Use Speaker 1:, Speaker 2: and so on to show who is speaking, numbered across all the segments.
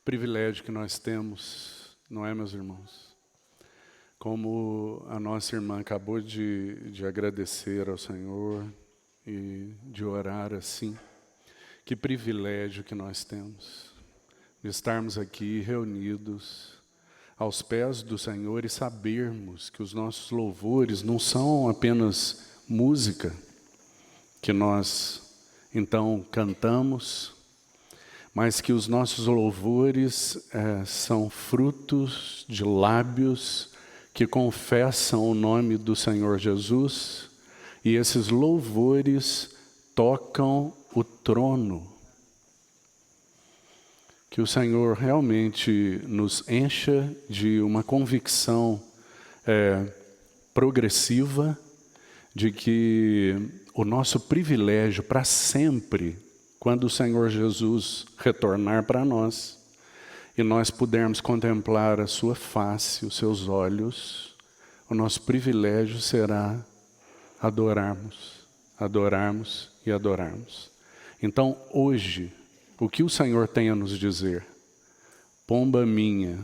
Speaker 1: privilégio que nós temos, não é, meus irmãos? Como a nossa irmã acabou de agradecer ao Senhor e de orar assim, que privilégio que nós temos de estarmos aqui reunidos aos pés do Senhor e sabermos que os nossos louvores não são apenas música que nós então cantamos, mas que os nossos louvores são frutos de lábios que confessam o nome do Senhor Jesus, e esses louvores tocam o trono. Que o Senhor realmente nos encha de uma convicção progressiva de que o nosso privilégio para sempre, quando o Senhor Jesus retornar para nós, e nós pudermos contemplar a sua face, os seus olhos, o nosso privilégio será adorarmos, adorarmos e adorarmos. Então, hoje, o que o Senhor tem a nos dizer? Pomba minha,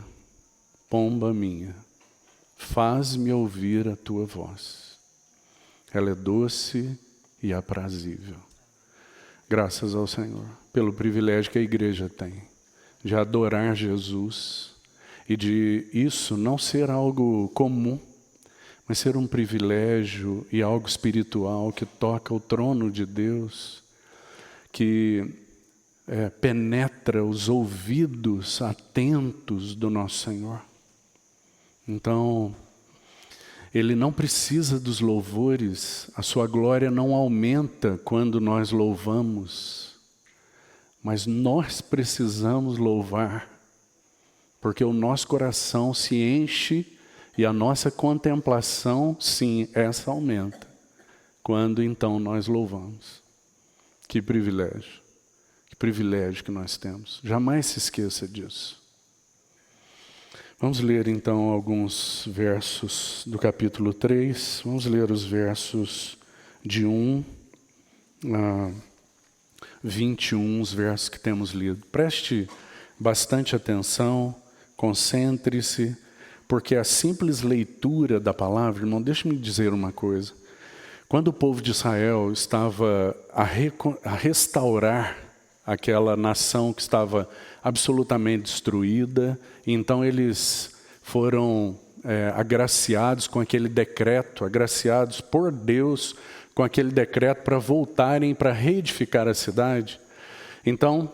Speaker 1: faz-me ouvir a tua voz. Ela é doce e aprazível. Graças ao Senhor, pelo privilégio que a igreja tem de adorar Jesus e de isso não ser algo comum, mas ser um privilégio e algo espiritual que toca o trono de Deus, que penetra os ouvidos atentos do nosso Senhor. Então, Ele não precisa dos louvores, a sua glória não aumenta quando nós louvamos, mas nós precisamos louvar, porque o nosso coração se enche e a nossa contemplação, sim, essa aumenta, quando então nós louvamos. Que privilégio que nós temos. Jamais se esqueça disso. Vamos ler então alguns versos do capítulo 3. Vamos ler os versos de 1 a 21, os versos que temos lido. Preste bastante atenção, concentre-se, porque a simples leitura da palavra, irmão, deixa-me dizer uma coisa. Quando o povo de Israel estava a restaurar aquela nação que estava absolutamente destruída, então eles foram agraciados com aquele decreto, agraciados por Deus com aquele decreto para voltarem para reedificar a cidade. Então,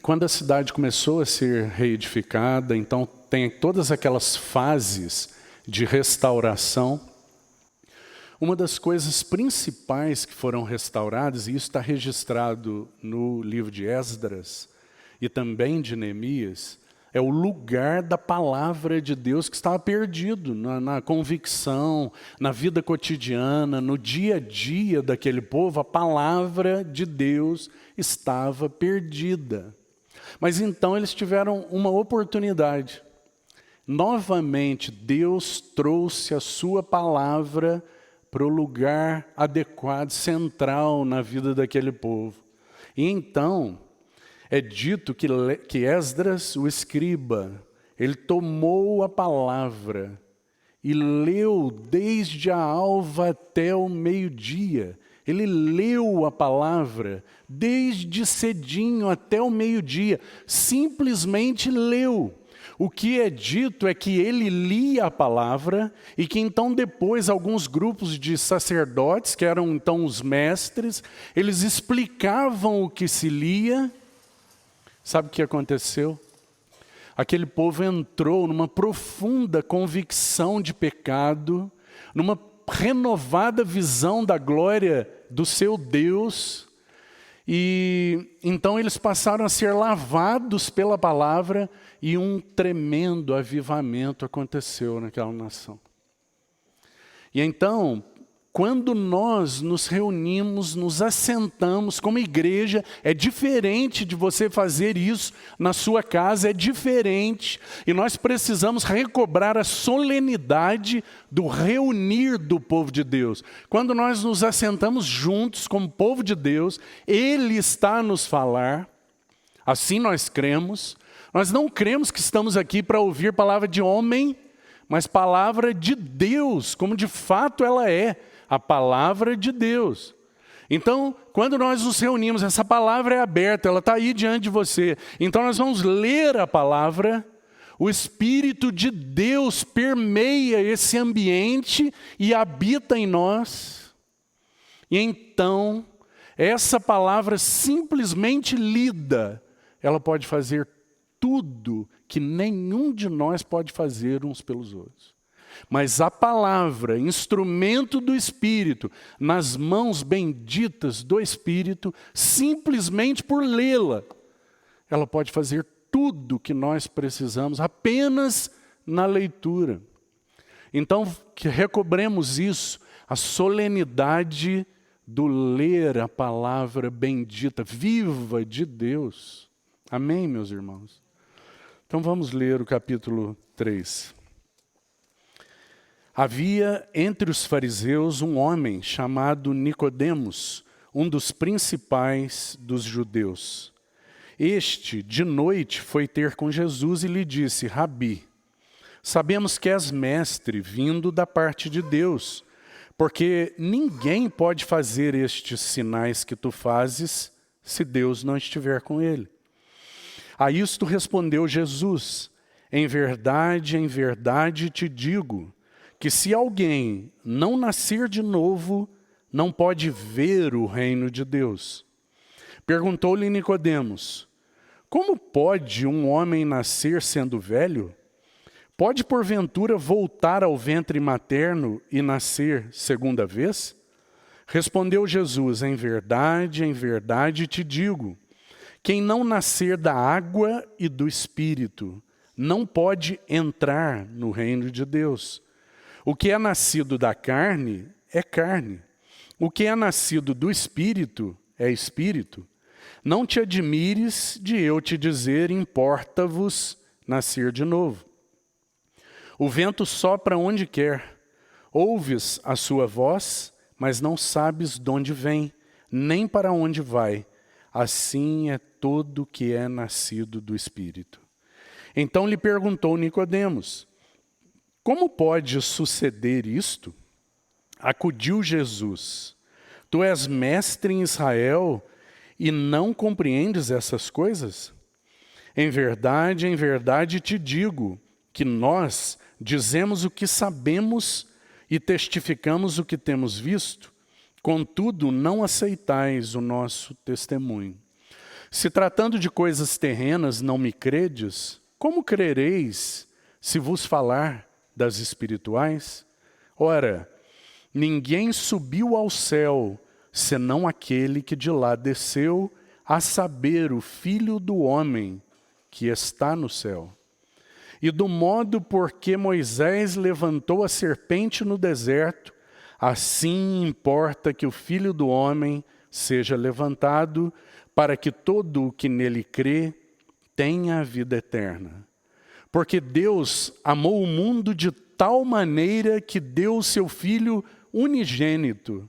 Speaker 1: quando a cidade começou a ser reedificada, então tem todas aquelas fases de restauração. Uma das coisas principais que foram restauradas, e isso está registrado no livro de Esdras e também de Neemias, é o lugar da palavra de Deus que estava perdido na convicção, na vida cotidiana, no dia a dia daquele povo. A palavra de Deus estava perdida. Mas então eles tiveram uma oportunidade. Novamente, Deus trouxe a sua palavra para o lugar adequado, central na vida daquele povo. E então, é dito que Esdras, o escriba, ele tomou a palavra e leu desde a alva até o meio-dia. Ele leu a palavra desde cedinho até o meio-dia. Simplesmente leu. O que é dito é que ele lia a palavra e que então depois alguns grupos de sacerdotes, que eram então os mestres, eles explicavam o que se lia. Sabe o que aconteceu? Aquele povo entrou numa profunda convicção de pecado, numa renovada visão da glória do seu Deus, e então eles passaram a ser lavados pela palavra e um tremendo avivamento aconteceu naquela nação. E então, quando nós nos reunimos, nos assentamos como igreja, é diferente de você fazer isso na sua casa, é diferente. E nós precisamos recobrar a solenidade do reunir do povo de Deus. Quando nós nos assentamos juntos como povo de Deus, Ele está a nos falar, assim nós cremos, Nós não cremos que estamos aqui para ouvir palavra de homem, mas palavra de Deus, como de fato ela é, a palavra de Deus. Então, quando nós nos reunimos, essa palavra é aberta, ela está aí diante de você. Então nós vamos ler a palavra, o Espírito de Deus permeia esse ambiente e habita em nós. E então, essa palavra simplesmente lida, ela pode fazer tudo que nenhum de nós pode fazer uns pelos outros. Mas a palavra, instrumento do Espírito, nas mãos benditas do Espírito, simplesmente por lê-la, ela pode fazer tudo que nós precisamos apenas na leitura. Então, que recobremos isso, a solenidade do ler a palavra bendita, viva de Deus. Amém, meus irmãos? Então vamos ler o capítulo 3. Havia entre os fariseus um homem chamado Nicodemos, um dos principais dos judeus. Este, de noite, foi ter com Jesus e lhe disse: Rabi, sabemos que és mestre, vindo da parte de Deus, porque ninguém pode fazer estes sinais que tu fazes se Deus não estiver com ele. A isto respondeu Jesus: em verdade te digo, que se alguém não nascer de novo, não pode ver o reino de Deus. Perguntou-lhe Nicodemos: como pode um homem nascer sendo velho? Pode porventura voltar ao ventre materno e nascer segunda vez? Respondeu Jesus: em verdade te digo, quem não nascer da água e do Espírito não pode entrar no reino de Deus. O que é nascido da carne é carne. O que é nascido do Espírito é Espírito. Não te admires de eu te dizer: importa-vos nascer de novo. O vento sopra onde quer. Ouves a sua voz, mas não sabes de onde vem, nem para onde vai. Assim é todo que é nascido do Espírito. Então lhe perguntou Nicodemos: como pode suceder isto? Acudiu Jesus: tu és mestre em Israel e não compreendes essas coisas? Em verdade te digo que nós dizemos o que sabemos e testificamos o que temos visto, contudo não aceitais o nosso testemunho. Se tratando de coisas terrenas não me credes, como crereis se vos falar das espirituais? Ora, ninguém subiu ao céu, senão aquele que de lá desceu, a saber, o Filho do homem que está no céu. E do modo por que Moisés levantou a serpente no deserto, assim importa que o Filho do homem seja levantado, para que todo o que nele crê tenha a vida eterna. Porque Deus amou o mundo de tal maneira que deu o seu Filho unigênito,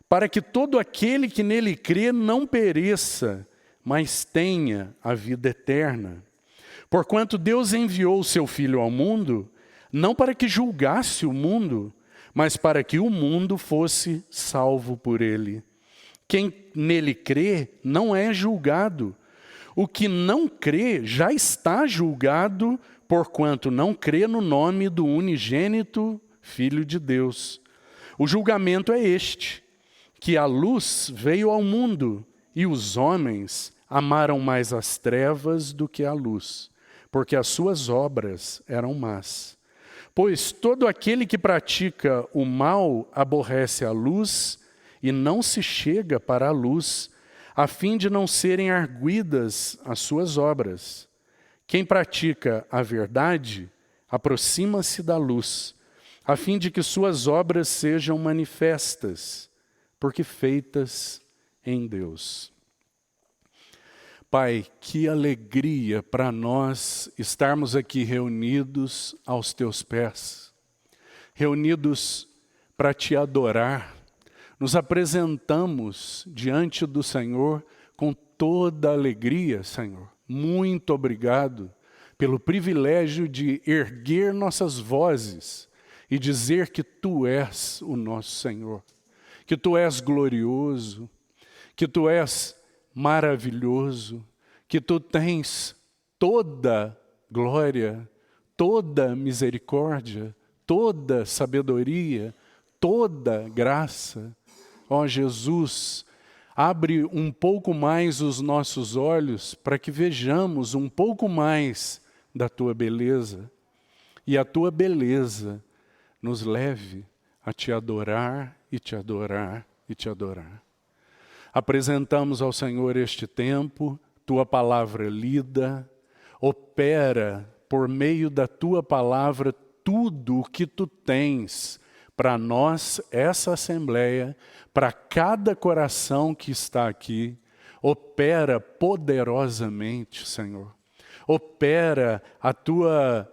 Speaker 1: para que todo aquele que nele crê não pereça, mas tenha a vida eterna. Porquanto Deus enviou o seu Filho ao mundo, não para que julgasse o mundo, mas para que o mundo fosse salvo por ele. Quem nele crê não é julgado. O que não crê já está julgado, porquanto não crê no nome do unigênito Filho de Deus. O julgamento é este, que a luz veio ao mundo, e os homens amaram mais as trevas do que a luz, porque as suas obras eram más. Pois todo aquele que pratica o mal aborrece a luz e não se chega para a luz, a fim de não serem arguidas as suas obras. Quem pratica a verdade aproxima-se da luz, a fim de que suas obras sejam manifestas, porque feitas em Deus. Pai, que alegria para nós estarmos aqui reunidos aos teus pés, reunidos para te adorar. Nos apresentamos diante do Senhor com toda a alegria, Senhor, muito obrigado pelo privilégio de erguer nossas vozes e dizer que Tu és o nosso Senhor, que Tu és glorioso, que Tu és maravilhoso, que Tu tens toda glória, toda misericórdia, toda sabedoria, toda graça. Ó Jesus, abre um pouco mais os nossos olhos para que vejamos um pouco mais da Tua beleza. E a Tua beleza nos leve a Te adorar e Te adorar e Te adorar. Apresentamos ao Senhor este tempo, Tua palavra lida, opera por meio da Tua palavra tudo o que Tu tens para nós, essa Assembleia, para cada coração que está aqui. Opera poderosamente, Senhor. Opera a tua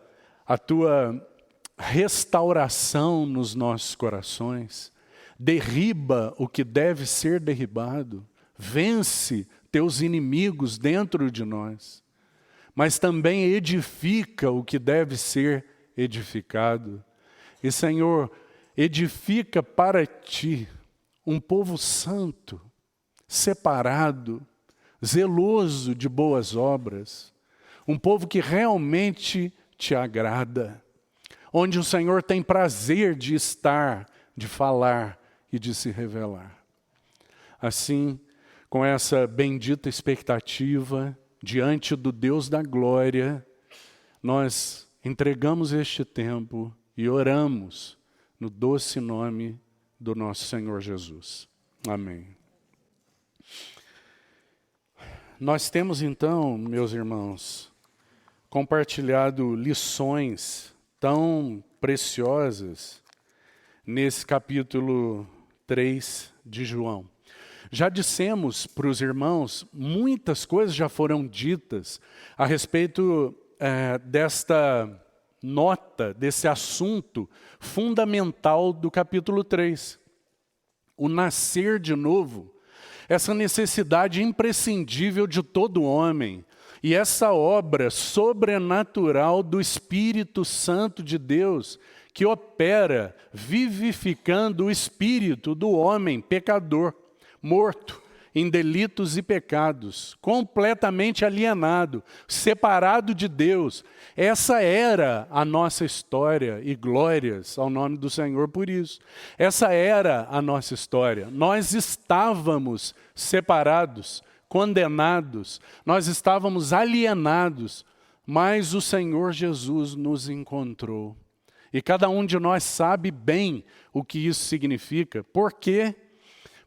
Speaker 1: restauração nos nossos corações. Derriba o que deve ser derribado. Vence Teus inimigos dentro de nós. Mas também edifica o que deve ser edificado. E, Senhor, edifica para Ti um povo santo, separado, zeloso de boas obras, um povo que realmente Te agrada, onde o Senhor tem prazer de estar, de falar e de se revelar. Assim, com essa bendita expectativa, diante do Deus da glória, nós entregamos este tempo e oramos no doce nome do nosso Senhor Jesus. Amém. Nós temos então, meus irmãos, compartilhado lições tão preciosas nesse capítulo 3 de João. Já dissemos para os irmãos, muitas coisas já foram ditas a respeito desta nota, desse assunto fundamental do capítulo 3. O nascer de novo, essa necessidade imprescindível de todo homem, e essa obra sobrenatural do Espírito Santo de Deus, que opera vivificando o espírito do homem pecador, morto em delitos e pecados, completamente alienado, separado de Deus. Essa era a nossa história, e glórias ao nome do Senhor por isso. Essa era a nossa história. Nós estávamos separados, condenados, nós estávamos alienados, mas o Senhor Jesus nos encontrou. E cada um de nós sabe bem o que isso significa. Por quê?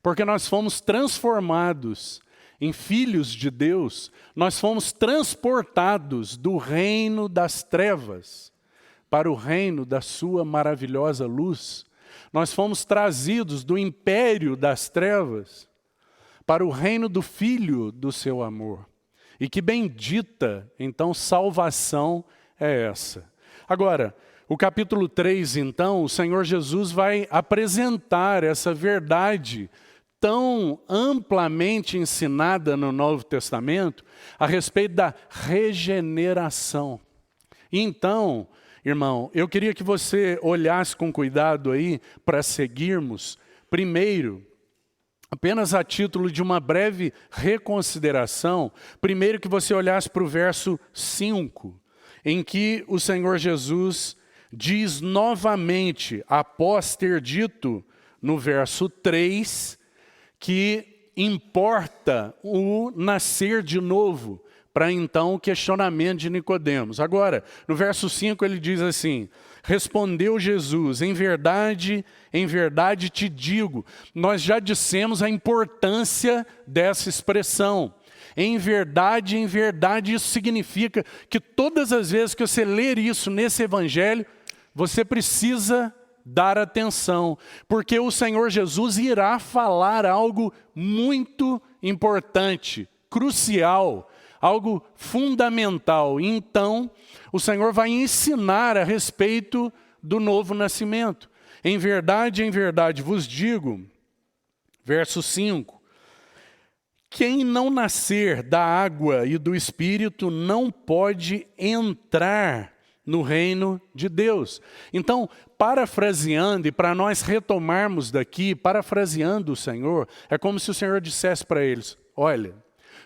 Speaker 1: Porque nós fomos transformados em filhos de Deus, nós fomos transportados do reino das trevas para o reino da sua maravilhosa luz. Nós fomos trazidos do império das trevas para o reino do Filho do seu amor. E que bendita, então, salvação é essa. Agora, o capítulo 3, então, o Senhor Jesus vai apresentar essa verdade tão amplamente ensinada no Novo Testamento a respeito da regeneração. Então, irmão, eu queria que você olhasse com cuidado aí para seguirmos. Primeiro, apenas a título de uma breve reconsideração, primeiro que você olhasse para o verso 5, em que o Senhor Jesus diz novamente, após ter dito no verso 3, que importa o nascer de novo, para então o questionamento de Nicodemos. Agora, no verso 5 ele diz assim, respondeu Jesus, em verdade te digo. Nós já dissemos a importância dessa expressão. Em verdade, isso significa que todas as vezes que você ler isso nesse evangelho, você precisa dar atenção, porque o Senhor Jesus irá falar algo muito importante, crucial, algo fundamental. Então, o Senhor vai ensinar a respeito do novo nascimento. Em verdade vos digo, verso 5, quem não nascer da água e do Espírito não pode entrar no reino de Deus. Então, parafraseando, e para nós retomarmos daqui, parafraseando o Senhor, é como se o Senhor dissesse para eles: olha,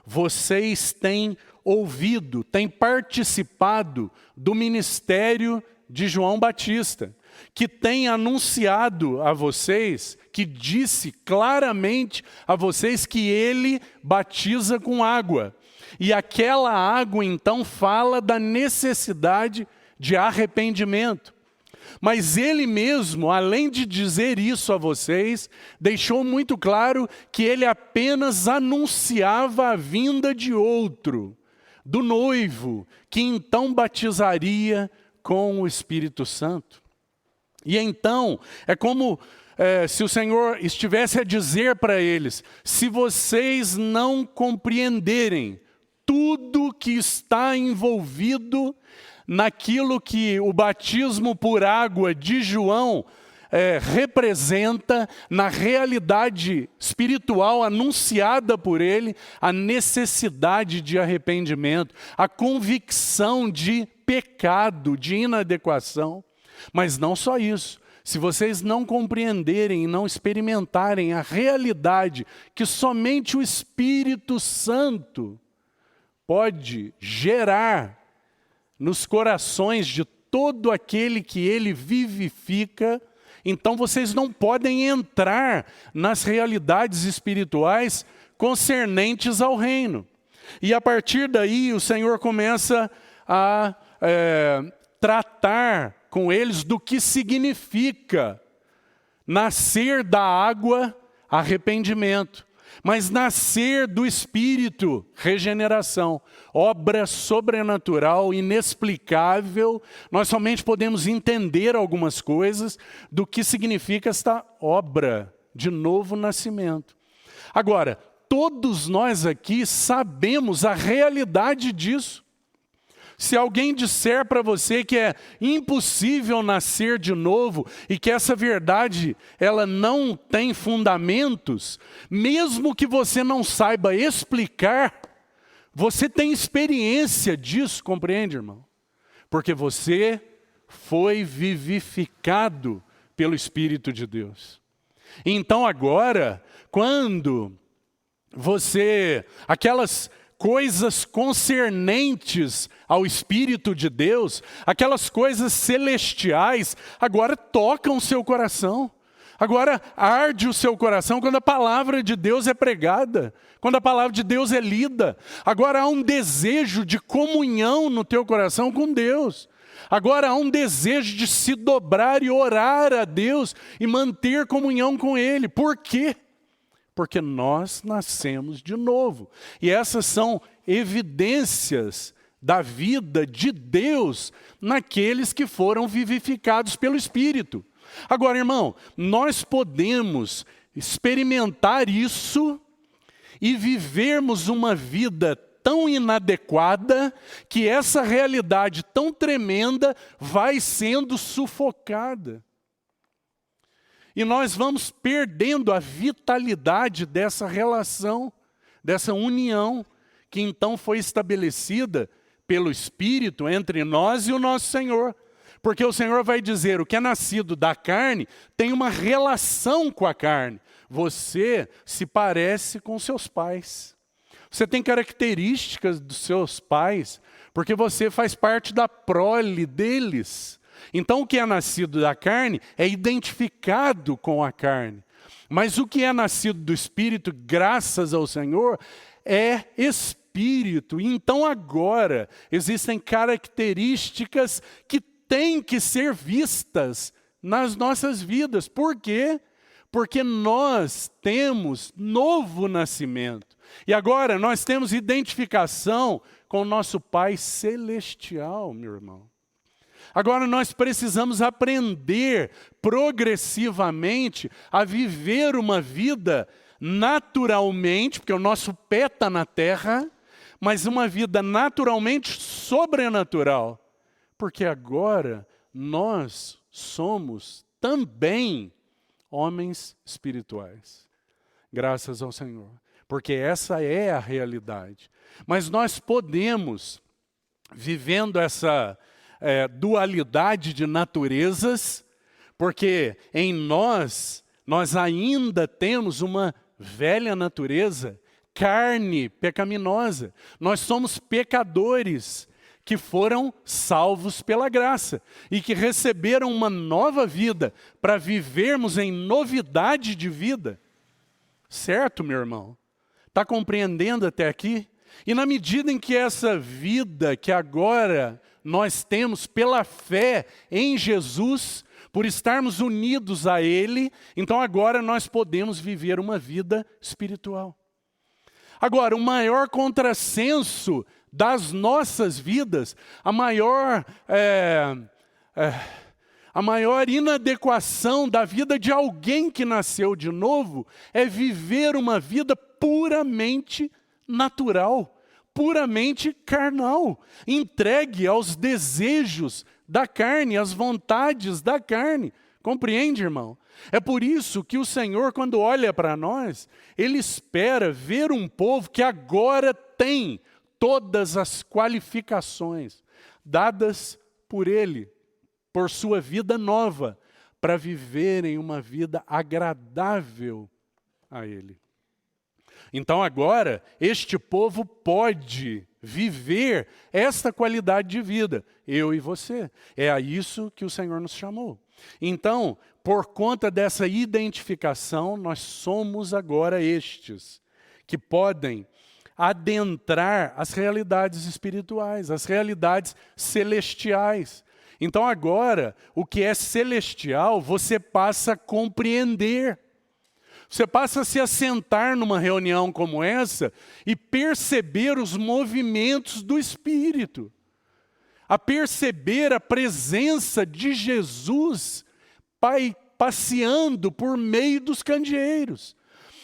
Speaker 1: vocês têm ouvido, têm participado do ministério de João Batista, que tem anunciado a vocês, que disse claramente a vocês que ele batiza com água. E aquela água, então, fala da necessidade de arrependimento. Mas ele mesmo, além de dizer isso a vocês, deixou muito claro que ele apenas anunciava a vinda de outro, do noivo, que então batizaria com o Espírito Santo. E então, é como se o Senhor estivesse a dizer para eles: se vocês não compreenderem tudo que está envolvido naquilo que o batismo por água de João representa, na realidade espiritual anunciada por ele, a necessidade de arrependimento, a convicção de pecado, de inadequação. Mas não só isso. Se vocês não compreenderem e não experimentarem a realidade que somente o Espírito Santo pode gerar nos corações de todo aquele que ele vivifica, então vocês não podem entrar nas realidades espirituais concernentes ao reino. E a partir daí o Senhor começa a tratar com eles do que significa nascer da água, arrependimento, mas nascer do Espírito, regeneração, obra sobrenatural, inexplicável. Nós somente podemos entender algumas coisas do que significa esta obra de novo nascimento. Agora, todos nós aqui sabemos a realidade disso. Se alguém disser para você que é impossível nascer de novo e que essa verdade ela não tem fundamentos, mesmo que você não saiba explicar, você tem experiência disso, compreende, irmão? Porque você foi vivificado pelo Espírito de Deus. Então agora, quando aquelas coisas concernentes ao Espírito de Deus, aquelas coisas celestiais, agora tocam o seu coração. Agora arde o seu coração quando a palavra de Deus é pregada, quando a palavra de Deus é lida. Agora há um desejo de comunhão no teu coração com Deus. Agora há um desejo de se dobrar e orar a Deus e manter comunhão com Ele. Por quê? Porque nós nascemos de novo. E essas são evidências da vida de Deus naqueles que foram vivificados pelo Espírito. Agora, irmão, nós podemos experimentar isso e vivermos uma vida tão inadequada que essa realidade tão tremenda vai sendo sufocada. E nós vamos perdendo a vitalidade dessa relação, dessa união, que então foi estabelecida pelo Espírito entre nós e o nosso Senhor. Porque o Senhor vai dizer, o que é nascido da carne tem uma relação com a carne. Você se parece com seus pais. Você tem características dos seus pais, porque você faz parte da prole deles. Então o que é nascido da carne é identificado com a carne. Mas o que é nascido do Espírito, graças ao Senhor, é Espírito. Então agora existem características que têm que ser vistas nas nossas vidas. Por quê? Porque nós temos novo nascimento. E agora nós temos identificação com o nosso Pai Celestial, meu irmão. Agora nós precisamos aprender progressivamente a viver uma vida naturalmente, porque o nosso pé está na terra, mas uma vida naturalmente sobrenatural. Porque agora nós somos também homens espirituais. Graças ao Senhor. porque essa é a realidade. Mas nós podemos, vivendo essa dualidade de naturezas, porque em nós ainda temos uma velha natureza, carne pecaminosa. Nós somos pecadores que foram salvos pela graça e que receberam uma nova vida para vivermos em novidade de vida. Certo, meu irmão? Está compreendendo até aqui? E na medida em que essa vida que agora nós temos pela fé em Jesus, por estarmos unidos a Ele, então agora nós podemos viver uma vida espiritual. Agora, o maior contrassenso das nossas vidas, a maior inadequação da vida de alguém que nasceu de novo é viver uma vida puramente natural, puramente carnal, entregue aos desejos da carne, às vontades da carne. Compreende, irmão? É por isso que o Senhor, quando olha para nós, Ele espera ver um povo que agora tem todas as qualificações dadas por Ele, por sua vida nova, para viverem uma vida agradável a Ele. Então agora, este povo pode viver esta qualidade de vida, eu e você. É a isso que o Senhor nos chamou. Então, por conta dessa identificação, nós somos agora estes, que podem adentrar as realidades espirituais, as realidades celestiais. Então agora, o que é celestial, você passa a compreender. Você passa a se assentar numa reunião como essa e perceber os movimentos do Espírito. A perceber a presença de Jesus passeando por meio dos candeeiros.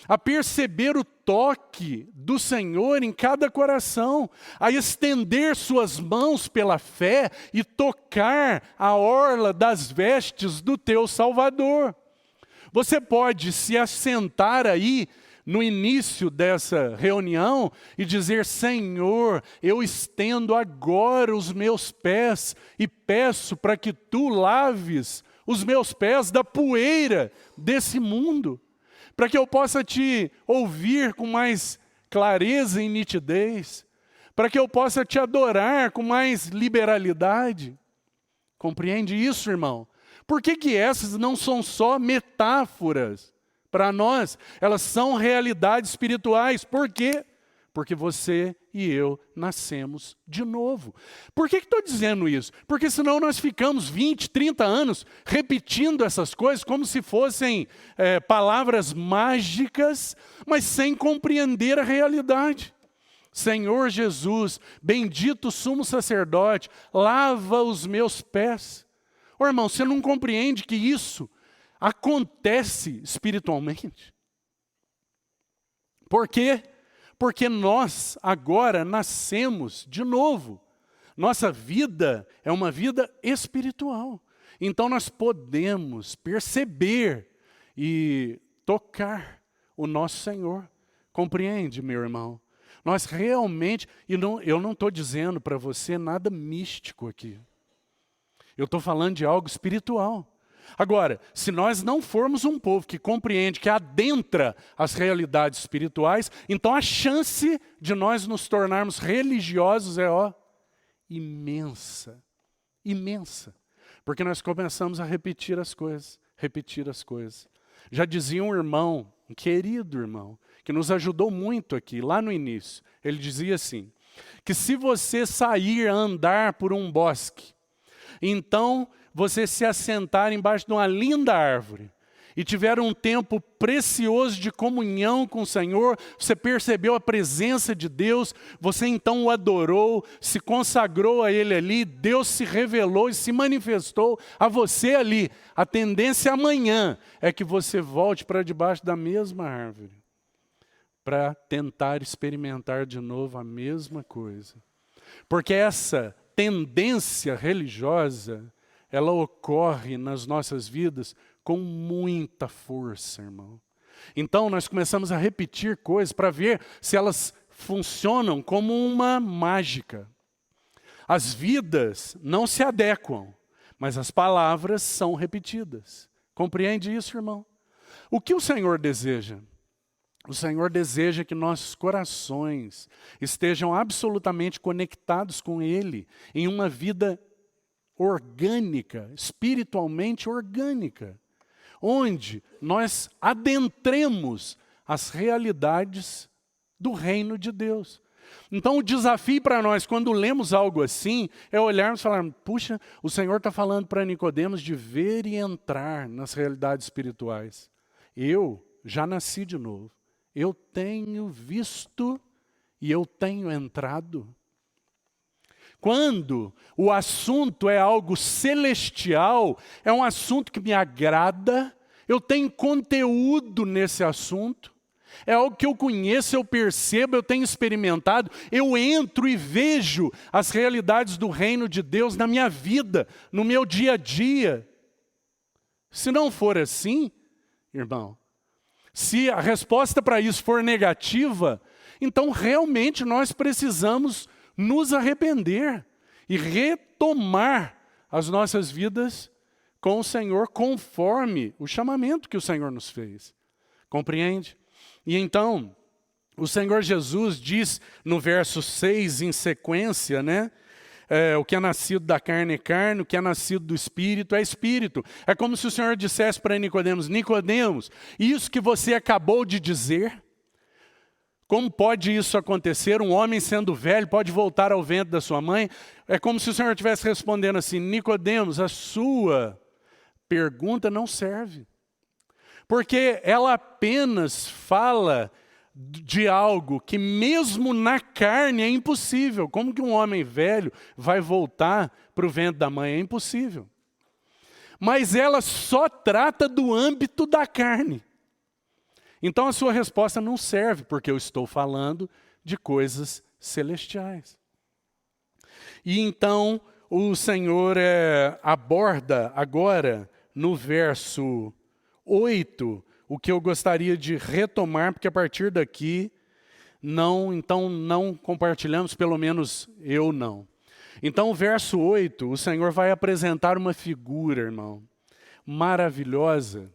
Speaker 1: A perceber o toque do Senhor em cada coração. A estender suas mãos pela fé e tocar a orla das vestes do teu Salvador. Você pode se assentar aí no início dessa reunião e dizer: Senhor, eu estendo agora os meus pés e peço para que Tu laves os meus pés da poeira desse mundo, para que eu possa Te ouvir com mais clareza e nitidez, para que eu possa Te adorar com mais liberalidade. Compreende isso, irmão? Por que essas não são só metáforas para nós? Elas são realidades espirituais. Por quê? Porque você e eu nascemos de novo. Por que estou dizendo isso? Porque senão nós ficamos 20, 30 anos repetindo essas coisas como se fossem palavras mágicas, mas sem compreender a realidade. Senhor Jesus, bendito sumo sacerdote, lava os meus pés. Ô, irmão, você não compreende que isso acontece espiritualmente? Por quê? Porque nós agora nascemos de novo. Nossa vida é uma vida espiritual. Então nós podemos perceber e tocar o nosso Senhor. Compreende, meu irmão? Nós realmente, eu não estou dizendo para você nada místico aqui. Eu estou falando de algo espiritual. Agora, se nós não formos um povo que compreende, que adentra as realidades espirituais, então a chance de nós nos tornarmos religiosos é imensa. Imensa. Porque nós começamos a repetir as coisas. Já dizia um irmão, um querido irmão, que nos ajudou muito aqui, lá no início. Ele dizia assim, que se você sair a andar por um bosque, então você se assentar embaixo de uma linda árvore e tiver um tempo precioso de comunhão com o Senhor, você percebeu a presença de Deus, você então o adorou, se consagrou a Ele ali, Deus se revelou e se manifestou a você ali. A tendência amanhã é que você volte para debaixo da mesma árvore, para tentar experimentar de novo a mesma coisa. Porque essa tendência religiosa, ela ocorre nas nossas vidas com muita força, irmão. Então nós começamos a repetir coisas para ver se elas funcionam como uma mágica. As vidas não se adequam, mas as palavras são repetidas. Compreende isso, irmão? O que o Senhor deseja? O Senhor deseja que nossos corações estejam absolutamente conectados com Ele, em uma vida orgânica, espiritualmente orgânica, onde nós adentremos as realidades do reino de Deus. Então o desafio para nós, quando lemos algo assim, é olharmos e falarmos, puxa, o Senhor está falando para Nicodemos de ver e entrar nas realidades espirituais. Eu já nasci de novo. Eu tenho visto e eu tenho entrado. Quando o assunto é algo celestial, é um assunto que me agrada, eu tenho conteúdo nesse assunto, é algo que eu conheço, eu percebo, eu tenho experimentado, eu entro e vejo as realidades do reino de Deus na minha vida, no meu dia a dia. Se não for assim, irmão, se a resposta para isso for negativa, então realmente nós precisamos nos arrepender e retomar as nossas vidas com o Senhor conforme o chamamento que o Senhor nos fez. Compreende? E então, o Senhor Jesus diz no verso 6 em sequência, né? O que é nascido da carne é carne, o que é nascido do Espírito é Espírito. É como se o Senhor dissesse para Nicodemos, Nicodemos, isso que você acabou de dizer, como pode isso acontecer? Um homem sendo velho pode voltar ao ventre da sua mãe? É como se o Senhor estivesse respondendo assim, Nicodemos, a sua pergunta não serve. Porque ela apenas fala de algo que mesmo na carne é impossível. Como que um homem velho vai voltar para o ventre da mãe? É impossível. Mas ela só trata do âmbito da carne. Então a sua resposta não serve, porque eu estou falando de coisas celestiais. E então o Senhor aborda agora no verso 8, o que eu gostaria de retomar, porque a partir daqui, não compartilhamos, pelo menos eu não. Então, o verso 8, o Senhor vai apresentar uma figura, irmão, maravilhosa,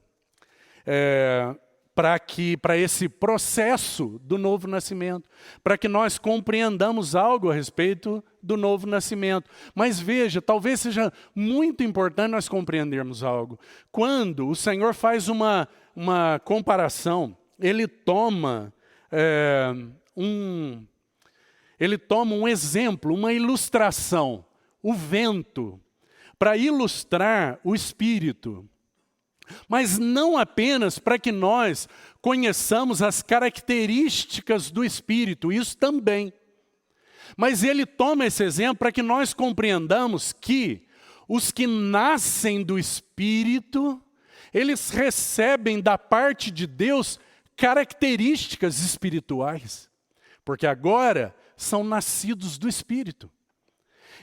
Speaker 1: para esse processo do novo nascimento, para que nós compreendamos algo a respeito do novo nascimento. Mas veja, talvez seja muito importante nós compreendermos algo. Quando o Senhor faz uma comparação, ele toma um exemplo, uma ilustração, o vento, para ilustrar o Espírito. Mas não apenas para que nós conheçamos as características do Espírito, isso também. Mas ele toma esse exemplo para que nós compreendamos que os que nascem do Espírito, eles recebem da parte de Deus características espirituais. Porque agora são nascidos do Espírito.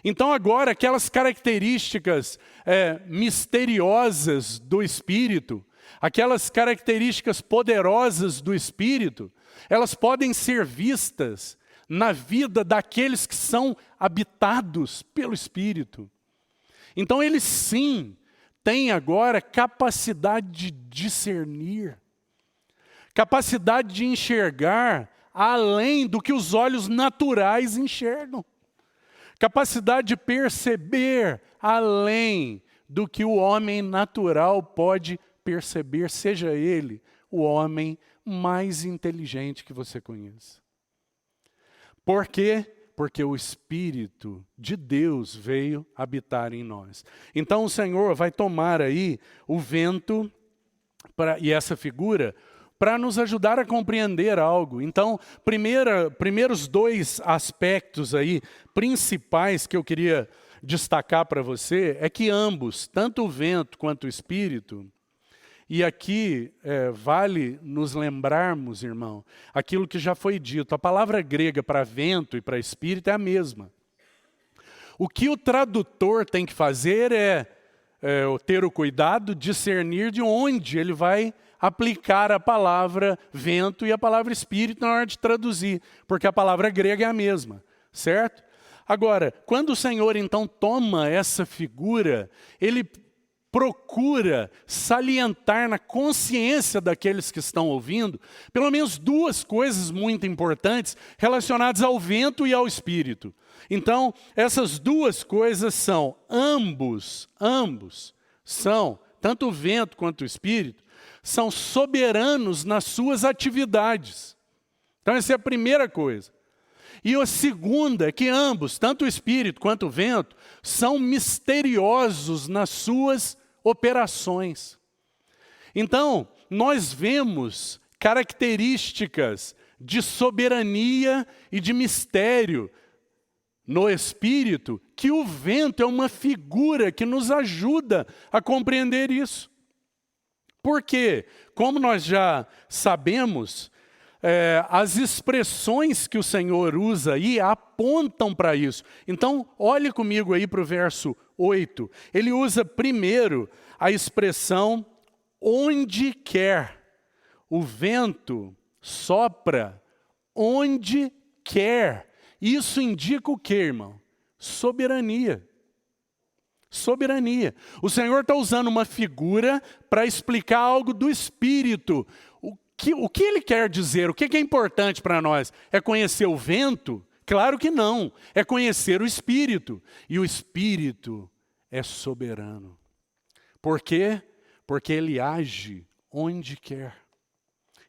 Speaker 1: Então agora aquelas características misteriosas do Espírito, aquelas características poderosas do Espírito, elas podem ser vistas na vida daqueles que são habitados pelo Espírito. Então eles sim têm agora capacidade de discernir, capacidade de enxergar além do que os olhos naturais enxergam. Capacidade de perceber além do que o homem natural pode perceber, seja ele o homem mais inteligente que você conheça. Por quê? Porque o Espírito de Deus veio habitar em nós. Então o Senhor vai tomar aí o vento e essa figura para nos ajudar a compreender algo. Então, primeiros dois aspectos aí principais que eu queria destacar para você é que ambos, tanto o vento quanto o Espírito, e aqui vale nos lembrarmos, irmão, aquilo que já foi dito. A palavra grega para vento e para Espírito é a mesma. O que o tradutor tem que fazer é ter o cuidado de discernir de onde ele vai aplicar a palavra vento e a palavra espírito na hora de traduzir, porque a palavra grega é a mesma, certo? Agora, quando o Senhor então toma essa figura, ele procura salientar na consciência daqueles que estão ouvindo, pelo menos duas coisas muito importantes relacionadas ao vento e ao espírito. Então, essas duas coisas são, ambos são, tanto o vento quanto o espírito, são soberanos nas suas atividades. Então, essa é a primeira coisa. E a segunda é que ambos, tanto o espírito quanto o vento, são misteriosos nas suas operações. Então, nós vemos características de soberania e de mistério no espírito, que o vento é uma figura que nos ajuda a compreender isso. Por quê? Como nós já sabemos, as expressões que o Senhor usa aí apontam para isso. Então, olhe comigo aí para o verso 8. Ele usa primeiro a expressão onde quer. O vento sopra onde quer. Isso indica o quê, irmão? Soberania. Soberania. O Senhor está usando uma figura para explicar algo do Espírito. O que ele quer dizer? O que é importante para nós? É conhecer o vento? Claro que não. É conhecer o Espírito. E o Espírito é soberano. Por quê? Porque ele age onde quer.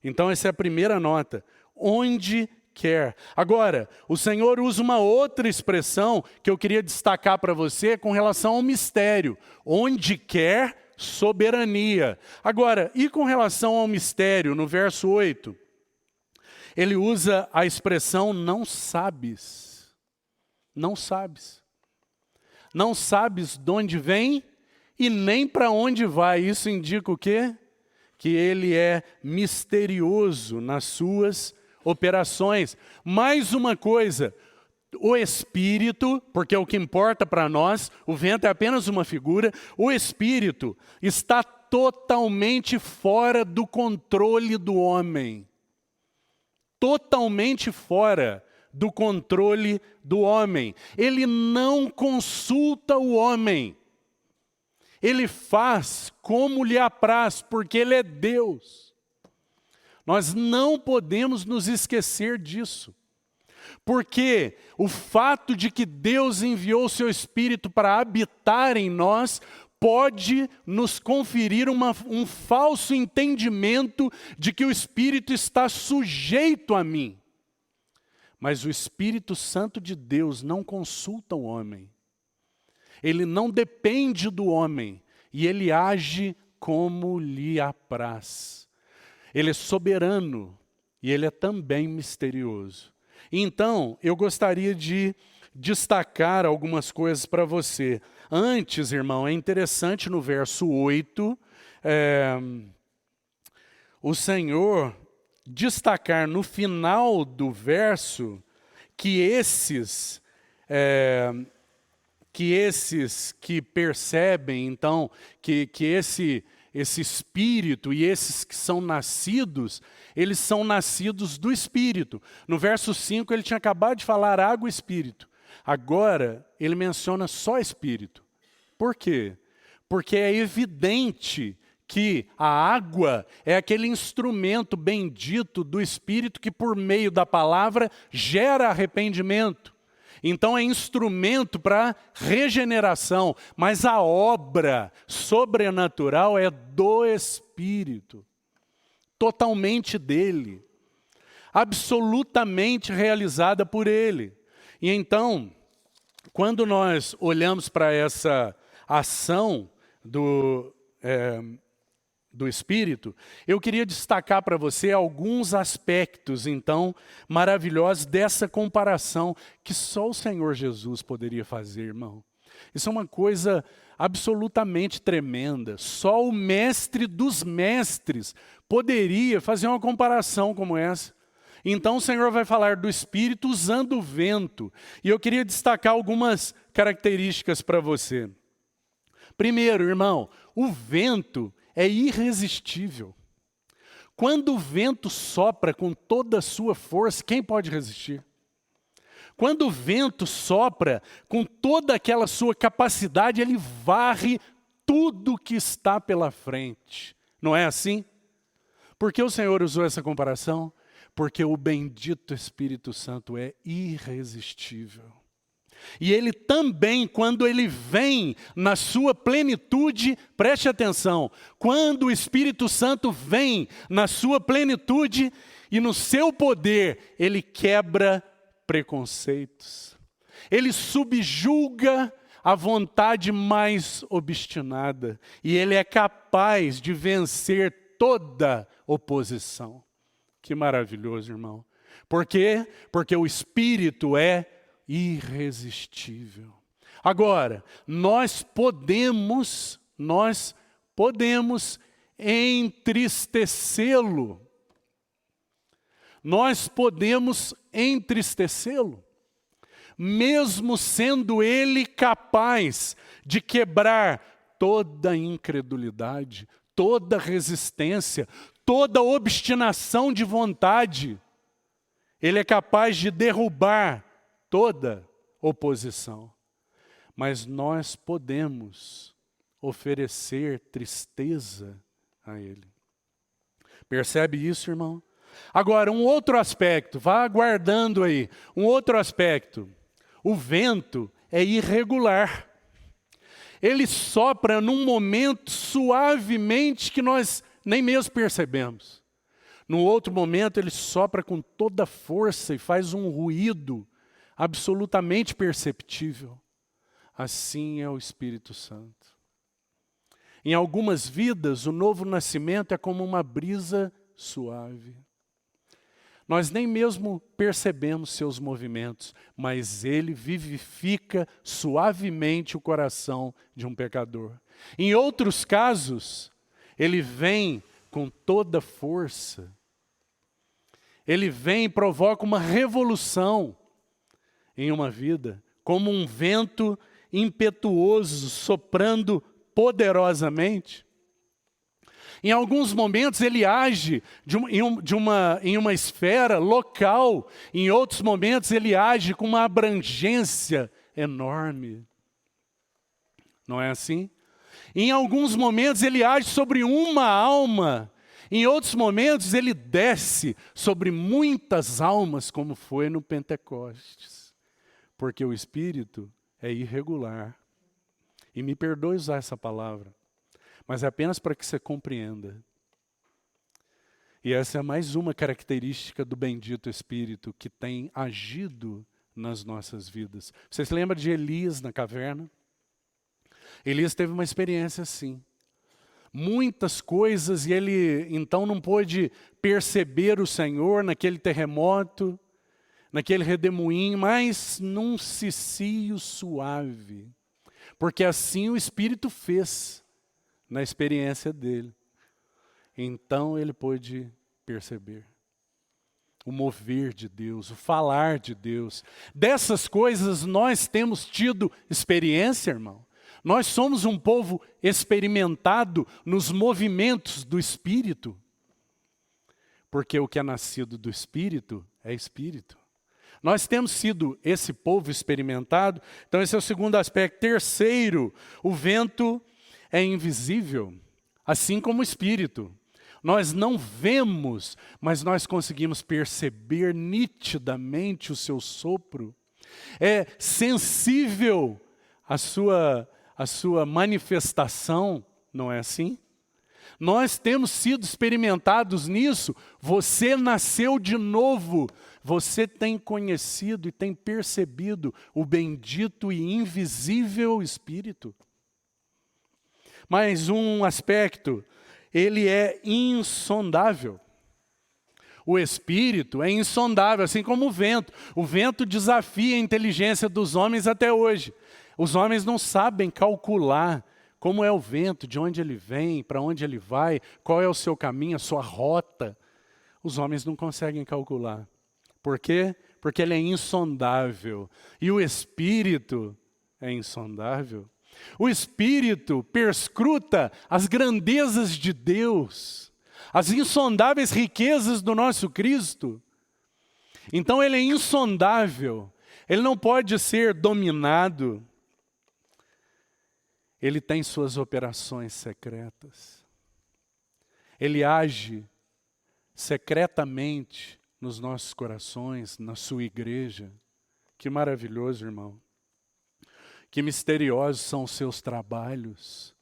Speaker 1: Então essa é a primeira nota. Onde quer. Agora, o Senhor usa uma outra expressão que eu queria destacar para você com relação ao mistério. Onde quer, soberania. Agora, e com relação ao mistério, no verso 8, ele usa a expressão não sabes. Não sabes. Não sabes de onde vem e nem para onde vai. Isso indica o quê? Que ele é misterioso nas suas operações. Mais uma coisa, o Espírito, porque é o que importa para nós, o vento é apenas uma figura, o Espírito está totalmente fora do controle do homem. Totalmente fora do controle do homem. Ele não consulta o homem. Ele faz como lhe apraz, porque ele é Deus. Nós não podemos nos esquecer disso. Porque o fato de que Deus enviou o seu Espírito para habitar em nós, pode nos conferir um falso entendimento de que o Espírito está sujeito a mim. Mas o Espírito Santo de Deus não consulta o homem. Ele não depende do homem e ele age como lhe apraz. Ele é soberano e ele é também misterioso. Então, eu gostaria de destacar algumas coisas para você. Antes, irmão, é interessante no verso 8, o Senhor destacar no final do verso que esses que percebem, então, que esse Espírito e esses que são nascidos, eles são nascidos do Espírito. No verso 5 ele tinha acabado de falar água e Espírito. Agora ele menciona só Espírito. Por quê? Porque é evidente que a água é aquele instrumento bendito do Espírito que por meio da palavra gera arrependimento. Então é instrumento para regeneração, mas a obra sobrenatural é do Espírito, totalmente dele, absolutamente realizada por ele. E então, quando nós olhamos para essa ação do Espírito, eu queria destacar para você alguns aspectos, então, maravilhosos dessa comparação que só o Senhor Jesus poderia fazer, irmão. Isso é uma coisa absolutamente tremenda. Só o mestre dos mestres poderia fazer uma comparação como essa. Então o Senhor vai falar do Espírito usando o vento. E eu queria destacar algumas características para você. Primeiro, irmão, o vento é irresistível. Quando o vento sopra com toda a sua força, quem pode resistir? Quando o vento sopra com toda aquela sua capacidade, ele varre tudo que está pela frente. Não é assim? Por que o Senhor usou essa comparação? Porque o bendito Espírito Santo é irresistível. E ele também, quando ele vem na sua plenitude, preste atenção, quando o Espírito Santo vem na sua plenitude e no seu poder, ele quebra preconceitos. Ele subjuga a vontade mais obstinada. E ele é capaz de vencer toda oposição. Que maravilhoso, irmão. Por quê? Porque o Espírito é irresistível. Agora, nós podemos entristecê-lo. Nós podemos entristecê-lo, mesmo sendo ele capaz de quebrar toda incredulidade, toda resistência, toda obstinação de vontade. Ele é capaz de derrubar toda oposição. Mas nós podemos oferecer tristeza a ele. Percebe isso, irmão? Agora, um outro aspecto, vá aguardando aí. Um outro aspecto. O vento é irregular. Ele sopra num momento suavemente que nós nem mesmo percebemos. No outro momento, ele sopra com toda a força e faz um ruído absolutamente perceptível. Assim é o Espírito Santo. Em algumas vidas, o novo nascimento é como uma brisa suave. Nós nem mesmo percebemos seus movimentos, mas ele vivifica suavemente o coração de um pecador. Em outros casos, ele vem com toda força. Ele vem e provoca uma revolução em uma vida, como um vento impetuoso soprando poderosamente. Em alguns momentos ele age em uma esfera local, em outros momentos ele age com uma abrangência enorme. Não é assim? Em alguns momentos ele age sobre uma alma, em outros momentos ele desce sobre muitas almas, como foi no Pentecostes. Porque o Espírito é irregular. E me perdoe usar essa palavra, mas é apenas para que você compreenda. E essa é mais uma característica do bendito Espírito que tem agido nas nossas vidas. Você se lembra de Elias na caverna? Elias teve uma experiência assim. Muitas coisas e ele então não pôde perceber o Senhor naquele terremoto, naquele redemoinho, mas num cicio suave. Porque assim o Espírito fez na experiência dele. Então ele pôde perceber o mover de Deus, o falar de Deus. Dessas coisas nós temos tido experiência, irmão. Nós somos um povo experimentado nos movimentos do Espírito. Porque o que é nascido do Espírito é Espírito. Nós temos sido esse povo experimentado. Então esse é o segundo aspecto. Terceiro, o vento é invisível, assim como o Espírito. Nós não vemos, mas nós conseguimos perceber nitidamente o seu sopro. É sensível a sua manifestação, não é assim? Nós temos sido experimentados nisso. Você nasceu de novo. Você tem conhecido e tem percebido o bendito e invisível Espírito. Mais um aspecto, ele é insondável. O Espírito é insondável, assim como o vento. O vento desafia a inteligência dos homens até hoje. Os homens não sabem calcular como é o vento, de onde ele vem, para onde ele vai, qual é o seu caminho, a sua rota. Os homens não conseguem calcular. Por quê? Porque ele é insondável. E o Espírito é insondável. O Espírito perscruta as grandezas de Deus, as insondáveis riquezas do nosso Cristo. Então ele é insondável, ele não pode ser dominado. Ele tem suas operações secretas. Ele age secretamente nos nossos corações, na sua igreja. Que maravilhoso, irmão. Que misteriosos são os seus trabalhos.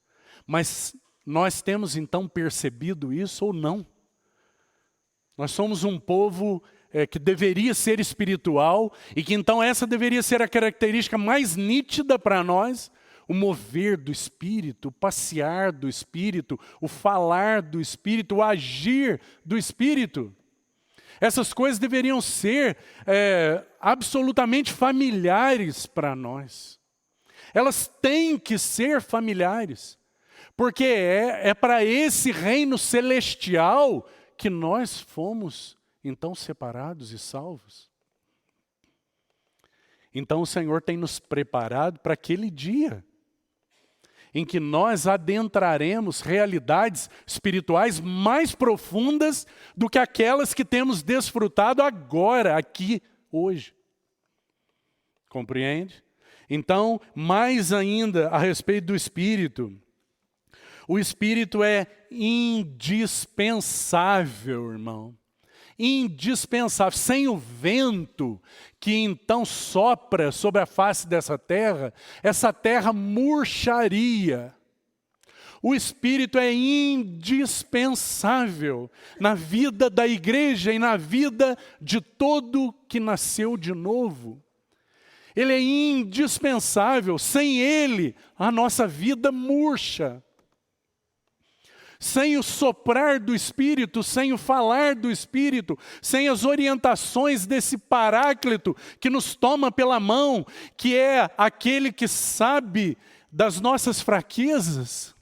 Speaker 1: Mas nós temos então percebido isso ou não? Nós somos um povo que deveria ser espiritual e que então essa deveria ser a característica mais nítida para nós. O mover do Espírito, o passear do Espírito, o falar do Espírito, o agir do Espírito. Essas coisas deveriam ser absolutamente familiares para nós. Elas têm que ser familiares, porque é para esse reino celestial que nós fomos, então, separados e salvos. Então o Senhor tem nos preparado para aquele dia em que nós adentraremos realidades espirituais mais profundas do que aquelas que temos desfrutado agora, aqui, hoje. Compreende? Então, mais ainda a respeito do Espírito. O Espírito é indispensável, irmão. Indispensável. Sem o vento que então sopra sobre a face dessa terra, essa terra murcharia. O Espírito é indispensável na vida da igreja e na vida de todo que nasceu de novo. Ele é indispensável. Sem ele, a nossa vida murcha. Sem o soprar do Espírito, sem o falar do Espírito, sem as orientações desse Paráclito que nos toma pela mão, que é aquele que sabe das nossas fraquezas,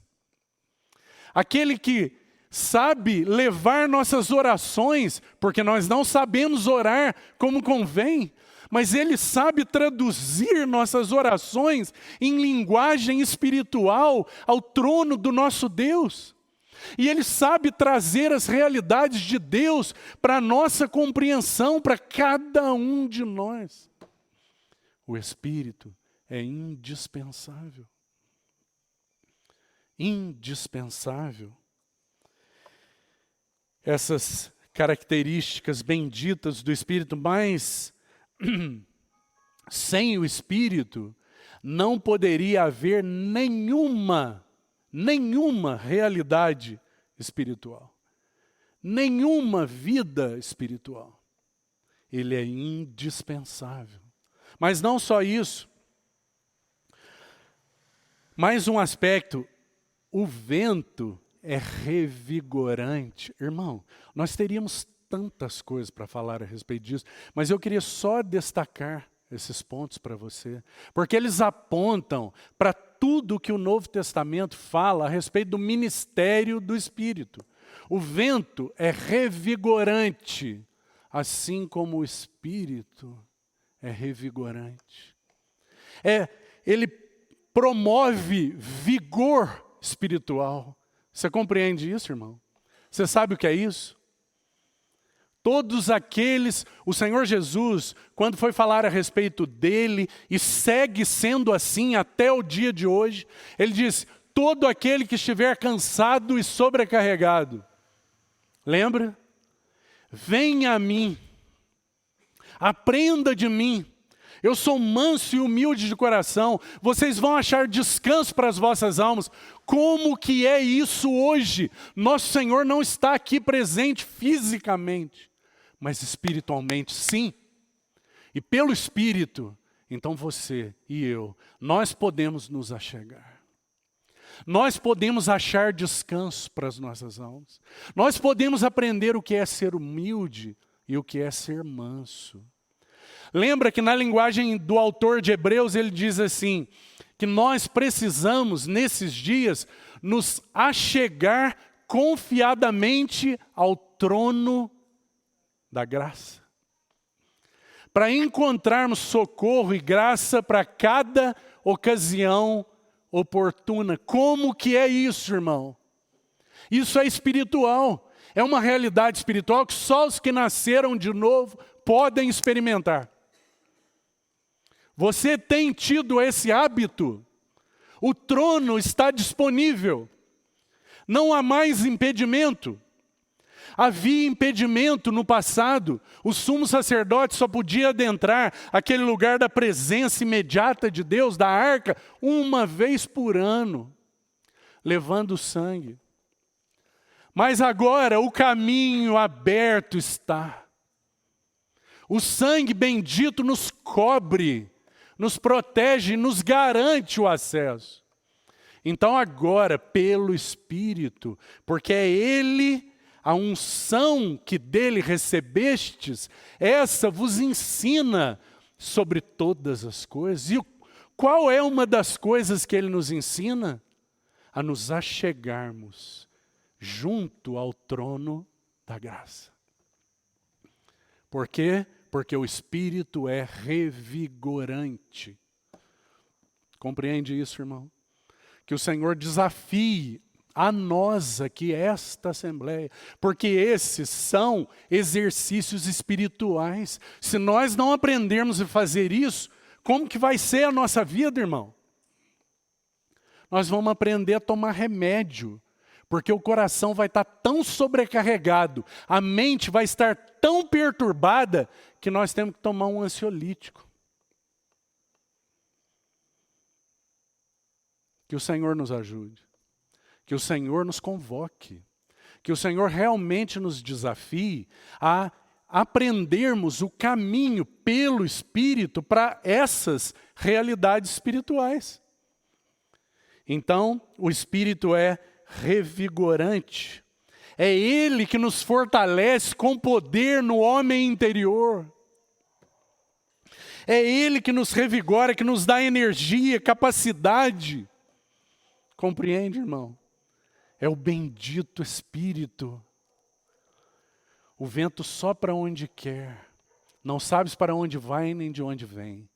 Speaker 1: aquele que sabe levar nossas orações, porque nós não sabemos orar como convém, mas ele sabe traduzir nossas orações em linguagem espiritual ao trono do nosso Deus. E ele sabe trazer as realidades de Deus para a nossa compreensão, para cada um de nós. O Espírito é indispensável. Indispensável. Essas características benditas do Espírito, mas sem o Espírito não poderia haver nenhuma realidade espiritual, nenhuma vida espiritual. Ele é indispensável. Mas não só isso. Mais um aspecto, o vento é revigorante. Irmão, nós teríamos tantas coisas para falar a respeito disso, mas eu queria só destacar esses pontos para você, porque eles apontam para tudo que o Novo Testamento fala a respeito do ministério do Espírito. O vento é revigorante, assim como o Espírito é revigorante. Ele promove vigor espiritual. Você compreende isso, irmão? Você sabe o que é isso? Todos aqueles, o Senhor Jesus, quando foi falar a respeito dele, e segue sendo assim até o dia de hoje, ele diz, todo aquele que estiver cansado e sobrecarregado, lembra? Venha a mim, aprenda de mim, eu sou manso e humilde de coração, vocês vão achar descanso para as vossas almas. Como que é isso hoje? Nosso Senhor não está aqui presente fisicamente, mas espiritualmente sim. E pelo Espírito, então você e eu, nós podemos nos achegar. Nós podemos achar descanso para as nossas almas. Nós podemos aprender o que é ser humilde e o que é ser manso. Lembra que na linguagem do autor de Hebreus ele diz assim, que nós precisamos nesses dias nos achegar confiadamente ao trono da graça, para encontrarmos socorro e graça para cada ocasião oportuna. Como que é isso, irmão? Isso é espiritual. É uma realidade espiritual que só os que nasceram de novo podem experimentar. Você tem tido esse hábito? O trono está disponível. Não há mais impedimento. Havia impedimento no passado. O sumo sacerdote só podia adentrar aquele lugar da presença imediata de Deus, da arca, uma vez por ano, levando sangue. Mas agora o caminho aberto está. O sangue bendito nos cobre, nos protege, nos garante o acesso. Então agora, pelo Espírito, porque é Ele, a unção que dele recebestes, essa vos ensina sobre todas as coisas. E qual é uma das coisas que Ele nos ensina? A nos achegarmos junto ao trono da graça. Por quê? Porque o Espírito é revigorante. Compreende isso, irmão? Que o Senhor desafie a nós aqui, esta Assembleia, porque esses são exercícios espirituais. Se nós não aprendermos a fazer isso, como que vai ser a nossa vida, irmão? Nós vamos aprender a tomar remédio, porque o coração vai estar tão sobrecarregado, a mente vai estar tão perturbada, que nós temos que tomar um ansiolítico. Que o Senhor nos ajude. Que o Senhor nos convoque, que o Senhor realmente nos desafie a aprendermos o caminho pelo Espírito para essas realidades espirituais. Então, o Espírito é revigorante, é Ele que nos fortalece com poder no homem interior. É Ele que nos revigora, que nos dá energia, capacidade. Compreende, irmão? É o bendito Espírito. O vento sopra onde quer. Não sabes para onde vai nem de onde vem.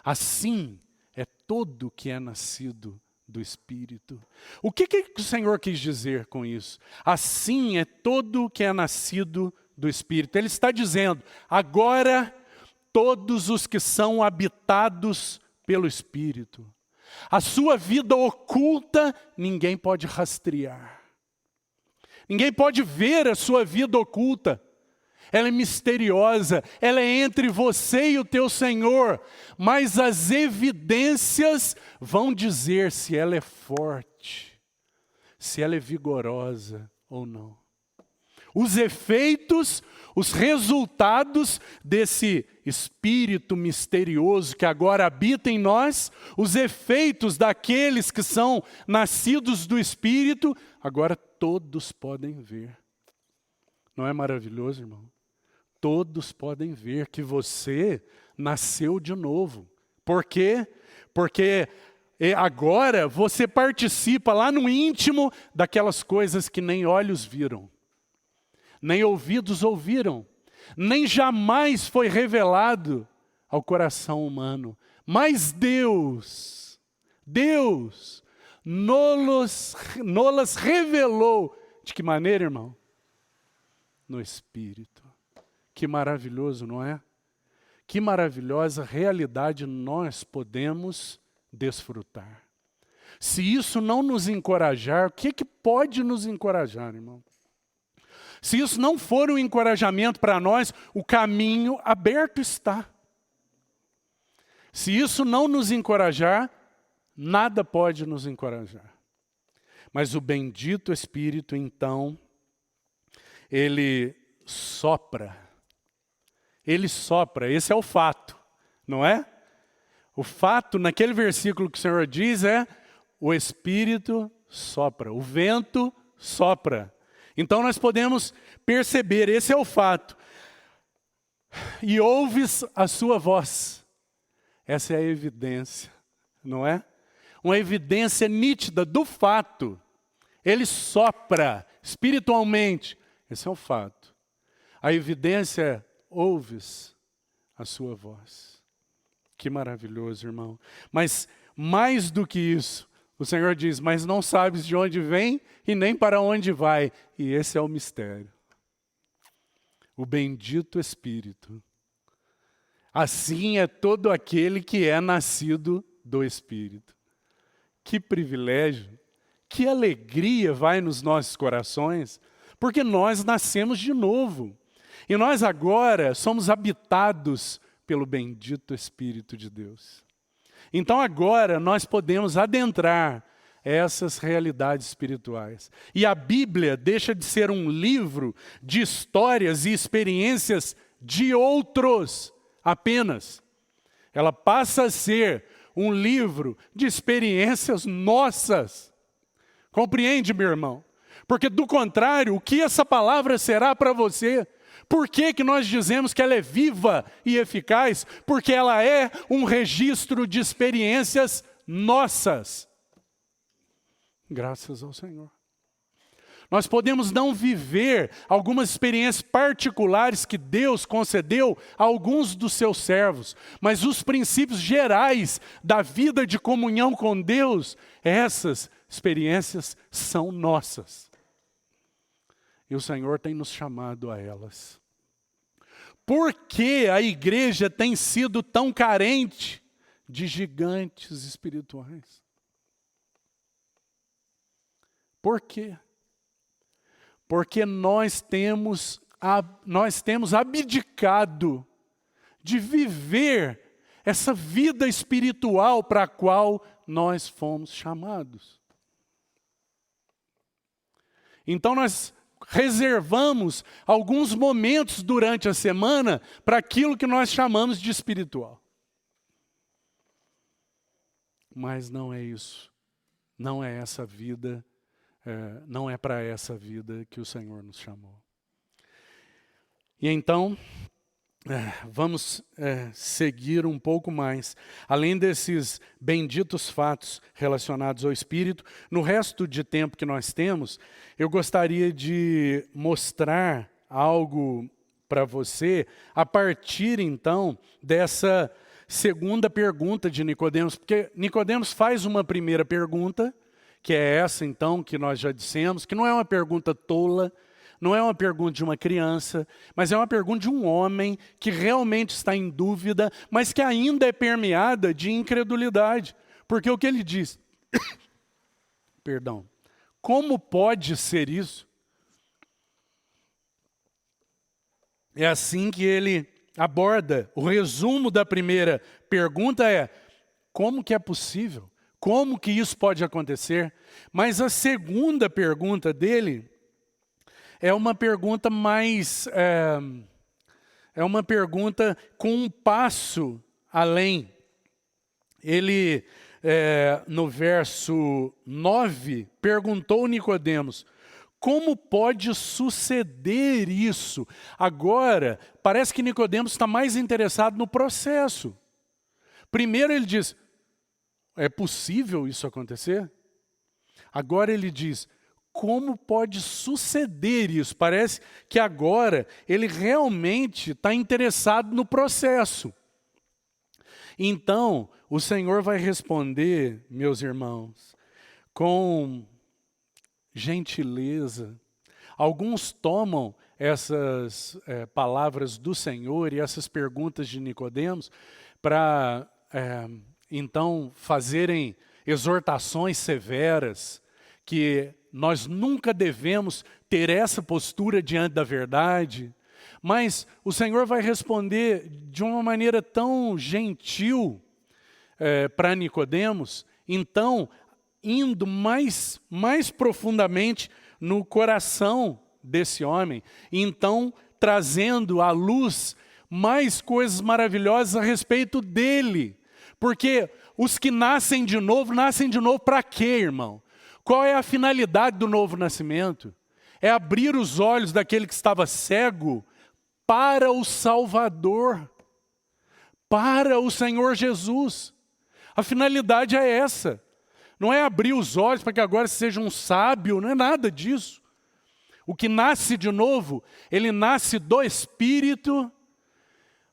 Speaker 1: Assim é todo que é nascido do Espírito. O que o Senhor quis dizer com isso? Assim é todo que é nascido do Espírito. Ele está dizendo, agora todos os que são habitados pelo Espírito. A sua vida oculta, ninguém pode rastrear. Ninguém pode ver a sua vida oculta. Ela é misteriosa, ela é entre você e o teu Senhor. Mas as evidências vão dizer se ela é forte, se ela é vigorosa ou não. Os efeitos, os resultados desse Espírito misterioso que agora habita em nós, os efeitos daqueles que são nascidos do Espírito, agora todos podem ver. Não é maravilhoso, irmão? Todos podem ver que você nasceu de novo. Por quê? Porque agora você participa lá no íntimo daquelas coisas que nem olhos viram, nem ouvidos ouviram, nem jamais foi revelado ao coração humano. Mas Deus nos revelou. De que maneira, irmão? No Espírito. Que maravilhoso, não é? Que maravilhosa realidade nós podemos desfrutar. Se isso não nos encorajar, o que pode nos encorajar, irmão? Se isso não for um encorajamento para nós, o caminho aberto está. Se isso não nos encorajar, nada pode nos encorajar. Mas o bendito Espírito, então, ele sopra. Ele sopra, esse é o fato, não é? O fato, naquele versículo que o Senhor diz, é o Espírito sopra, o vento sopra. Então nós podemos perceber, esse é o fato. E ouves a sua voz. Essa é a evidência, não é? Uma evidência nítida do fato. Ele sopra espiritualmente. Esse é o fato. A evidência é, ouves a sua voz. Que maravilhoso, irmão. Mas mais do que isso, o Senhor diz, mas não sabes de onde vem e nem para onde vai. E esse é o mistério. o bendito Espírito. Assim é todo aquele que é nascido do Espírito. Que privilégio, que alegria vai nos nossos corações, porque nós nascemos de novo. E nós agora somos habitados pelo bendito Espírito de Deus. Então agora nós podemos adentrar essas realidades espirituais. E a Bíblia deixa de ser um livro de histórias e experiências de outros apenas. Ela passa a ser um livro de experiências nossas. Compreende, meu irmão? Porque do contrário, o que essa palavra será para você? Por que que nós dizemos que ela é viva e eficaz? Porque ela é um registro de experiências nossas. Graças ao Senhor. Nós podemos não viver algumas experiências particulares que Deus concedeu a alguns dos seus servos, mas os princípios gerais da vida de comunhão com Deus, essas experiências são nossas. E o Senhor tem nos chamado a elas. Por que a igreja tem sido tão carente de gigantes espirituais? Por quê? Porque nós temos abdicado de viver essa vida espiritual para a qual nós fomos chamados. Então nós reservamos alguns momentos durante a semana para aquilo que nós chamamos de espiritual. Mas não é isso. Não é essa vida. Não é para essa vida que o Senhor nos chamou. E então, vamos seguir um pouco mais. Além desses benditos fatos relacionados ao Espírito, no resto de tempo que nós temos, eu gostaria de mostrar algo para você, a partir então dessa segunda pergunta de Nicodemos, porque Nicodemos faz uma primeira pergunta, que é essa então que nós já dissemos, que não é uma pergunta tola, não é uma pergunta de uma criança, mas é uma pergunta de um homem que realmente está em dúvida, mas que ainda é permeada de incredulidade. Porque o que ele diz? Perdão. Como pode ser isso? É assim que ele aborda. O resumo da primeira pergunta é: como que é possível? Como que isso pode acontecer? Mas a segunda pergunta dele é uma pergunta mais... é uma pergunta com um passo além. Ele, no verso 9, perguntou Nicodemos: como pode suceder isso? Agora, parece que Nicodemos está mais interessado no processo. Primeiro ele diz: é possível isso acontecer? Agora ele diz: como pode suceder isso? Parece que agora ele realmente está interessado no processo. Então, o Senhor vai responder, meus irmãos, com gentileza. Alguns tomam essas palavras do Senhor e essas perguntas de Nicodemos para... então, fazerem exortações severas, que nós nunca devemos ter essa postura diante da verdade, mas o Senhor vai responder de uma maneira tão gentil para Nicodemos, então, indo mais profundamente no coração desse homem, então, trazendo à luz mais coisas maravilhosas a respeito dele. Porque os que nascem de novo para quê, irmão? Qual é a finalidade do novo nascimento? É abrir os olhos daquele que estava cego para o Salvador, para o Senhor Jesus. A finalidade é essa. Não é abrir os olhos para que agora seja um sábio, não é nada disso. O que nasce de novo, ele nasce do Espírito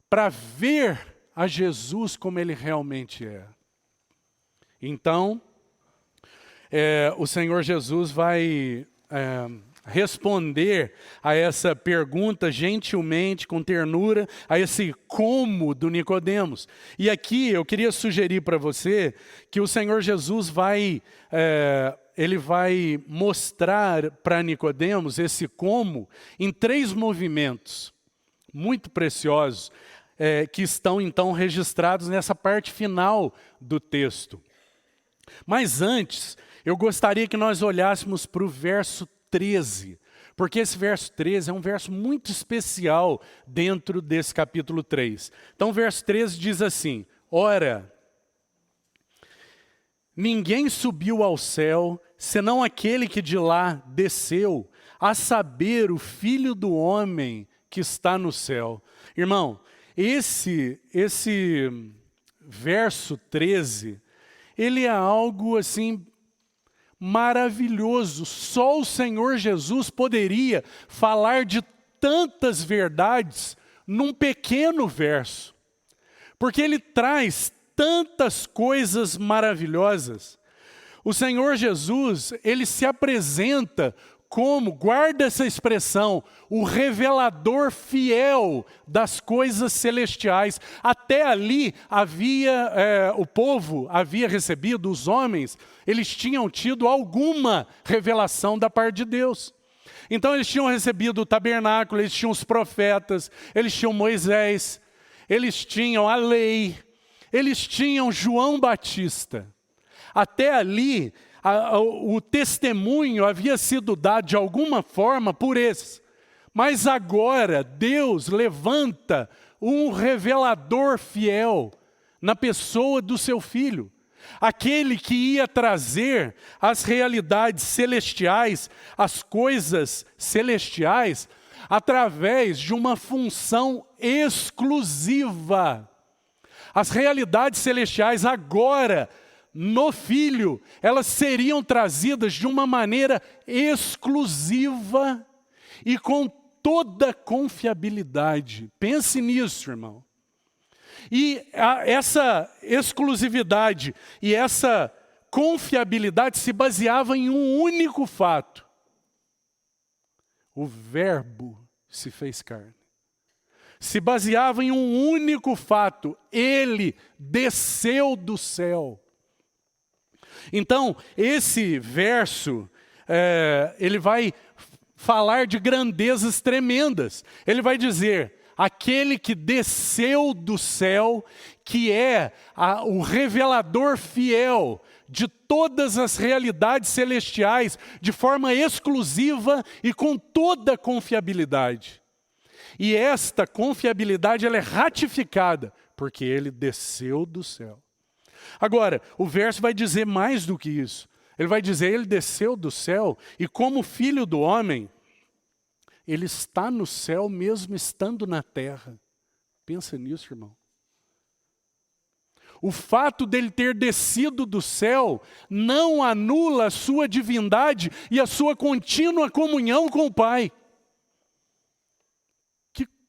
Speaker 1: para ver a Jesus como ele realmente é. Então, o Senhor Jesus vai responder a essa pergunta gentilmente, com ternura, a esse como do Nicodemos. E aqui eu queria sugerir para você que o Senhor Jesus ele vai mostrar para Nicodemos esse como em 3 movimentos muito preciosos, que estão então registrados nessa parte final do texto. Mas antes, eu gostaria que nós olhássemos para o verso 13, porque esse verso 13 é um verso muito especial dentro desse capítulo 3. Então o verso 13 diz assim: ora, ninguém subiu ao céu, senão aquele que de lá desceu, a saber, o Filho do Homem que está no céu. Irmão, esse verso 13, ele é algo assim maravilhoso. Só o Senhor Jesus poderia falar de tantas verdades num pequeno verso, porque ele traz tantas coisas maravilhosas. O Senhor Jesus, ele se apresenta como, guarda essa expressão, o revelador fiel das coisas celestiais. Até ali o povo havia recebido, os homens, eles tinham tido alguma revelação da parte de Deus. Então eles tinham recebido o tabernáculo, eles tinham os profetas, eles tinham Moisés, eles tinham a lei, eles tinham João Batista. Até ali, o testemunho havia sido dado de alguma forma por esses. Mas agora Deus levanta um revelador fiel na pessoa do seu Filho. Aquele que ia trazer as realidades celestiais, as coisas celestiais, através de uma função exclusiva. As realidades celestiais agora, no Filho, elas seriam trazidas de uma maneira exclusiva e com toda confiabilidade. Pense nisso, irmão. E essa exclusividade e essa confiabilidade se baseava em um único fato. O Verbo se fez carne. Se baseava em um único fato. Ele desceu do céu. Então, esse verso, ele vai falar de grandezas tremendas. Ele vai dizer, aquele que desceu do céu, que é o revelador fiel de todas as realidades celestiais, de forma exclusiva e com toda confiabilidade. E esta confiabilidade ela é ratificada, porque ele desceu do céu. Agora, o verso vai dizer mais do que isso. Ele vai dizer, ele desceu do céu e como Filho do Homem, ele está no céu mesmo estando na terra. Pensa nisso, irmão. O fato dele ter descido do céu não anula a sua divindade e a sua contínua comunhão com o Pai.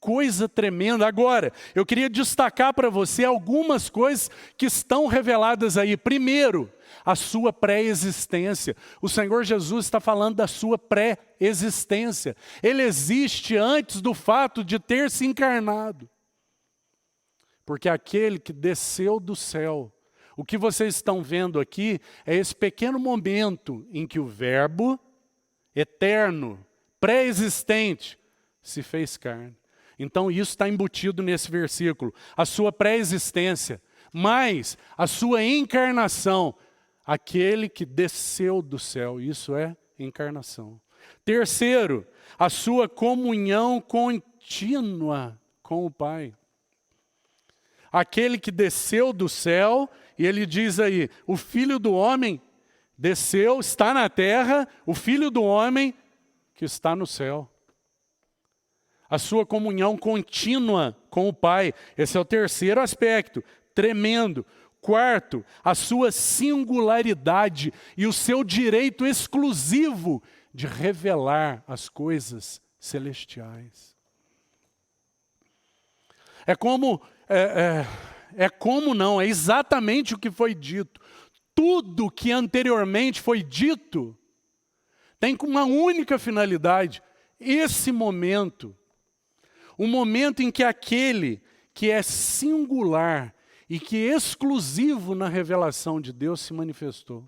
Speaker 1: Coisa tremenda. Agora, eu queria destacar para você algumas coisas que estão reveladas aí. Primeiro, a sua pré-existência. O Senhor Jesus está falando da sua pré-existência. Ele existe antes do fato de ter se encarnado. Porque aquele que desceu do céu, o que vocês estão vendo aqui é esse pequeno momento em que o Verbo eterno, pré-existente, se fez carne. Então isso está embutido nesse versículo. A sua pré-existência, mas a sua encarnação. Aquele que desceu do céu, isso é encarnação. Terceiro, a sua comunhão contínua com o Pai. Aquele que desceu do céu, e ele diz aí, o Filho do Homem desceu, está na terra, o Filho do Homem que está no céu. A sua comunhão contínua com o Pai. Esse é o terceiro aspecto, tremendo. Quarto, a sua singularidade e o seu direito exclusivo de revelar as coisas celestiais. É exatamente o que foi dito. Tudo que anteriormente foi dito tem uma única finalidade. Esse momento, o momento em que aquele que é singular e que é exclusivo na revelação de Deus se manifestou.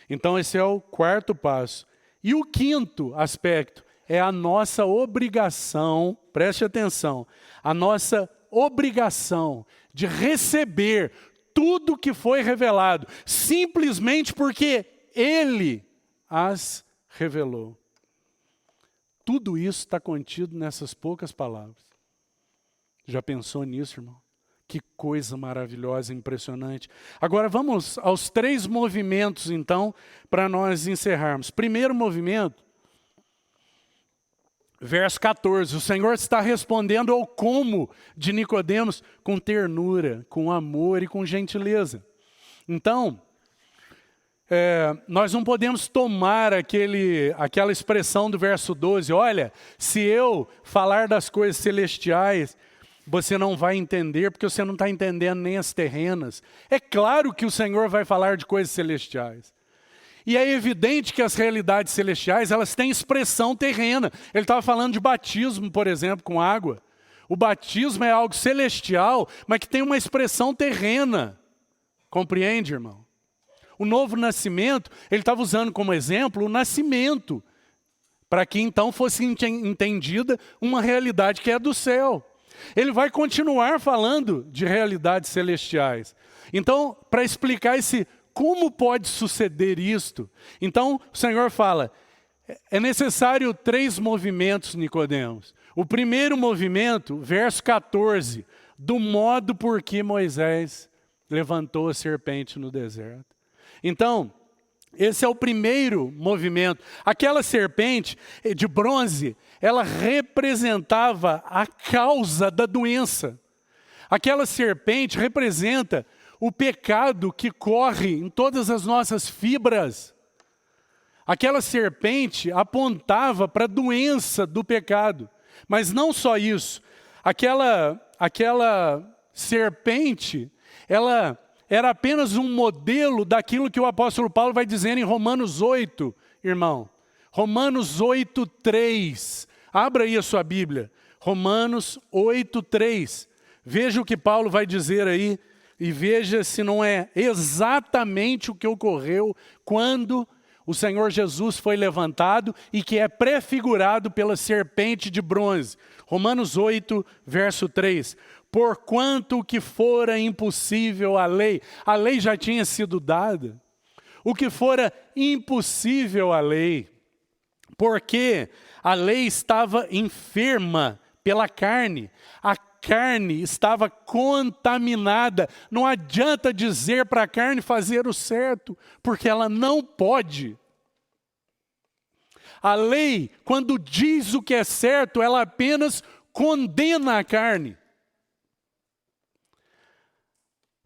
Speaker 1: Então esse é o quarto passo. E o quinto aspecto é a nossa obrigação, preste atenção, a nossa obrigação de receber tudo que foi revelado, simplesmente porque Ele as revelou. Tudo isso está contido nessas poucas palavras. Já pensou nisso, irmão? Que coisa maravilhosa, impressionante. Agora vamos aos 3 movimentos, então, para nós encerrarmos. Primeiro movimento, verso 14. O Senhor está respondendo ao como de Nicodemos com ternura, com amor e com gentileza. Então, nós não podemos tomar aquela expressão do verso 12. Olha, se eu falar das coisas celestiais, você não vai entender, porque você não está entendendo nem as terrenas. É claro que o Senhor vai falar de coisas celestiais. E é evidente que as realidades celestiais, elas têm expressão terrena. Ele estava falando de batismo, por exemplo, com água. O batismo é algo celestial, mas que tem uma expressão terrena. Compreende, irmão? O novo nascimento, ele estava usando como exemplo o nascimento, para que então fosse entendida uma realidade que é do céu. Ele vai continuar falando de realidades celestiais. Então, para explicar como pode suceder isto, então o Senhor fala, é necessário 3 movimentos, Nicodemos. O primeiro movimento, verso 14, do modo por que Moisés levantou a serpente no deserto. Então, esse é o primeiro movimento. Aquela serpente de bronze, ela representava a causa da doença. Aquela serpente representa o pecado que corre em todas as nossas fibras. Aquela serpente apontava para a doença do pecado. Mas não só isso. Aquela serpente, ela era apenas um modelo daquilo que o apóstolo Paulo vai dizer em Romanos 8, irmão. Romanos 8, 3. Abra aí a sua Bíblia. Romanos 8, 3. Veja o que Paulo vai dizer aí e veja se não é exatamente o que ocorreu quando o Senhor Jesus foi levantado e que é prefigurado pela serpente de bronze. Romanos 8, verso 3. Porquanto que fora impossível a lei já tinha sido dada. O que fora impossível a lei, porque a lei estava enferma pela carne, a carne estava contaminada. Não adianta dizer para a carne fazer o certo, porque ela não pode. A lei, quando diz o que é certo, ela apenas condena a carne.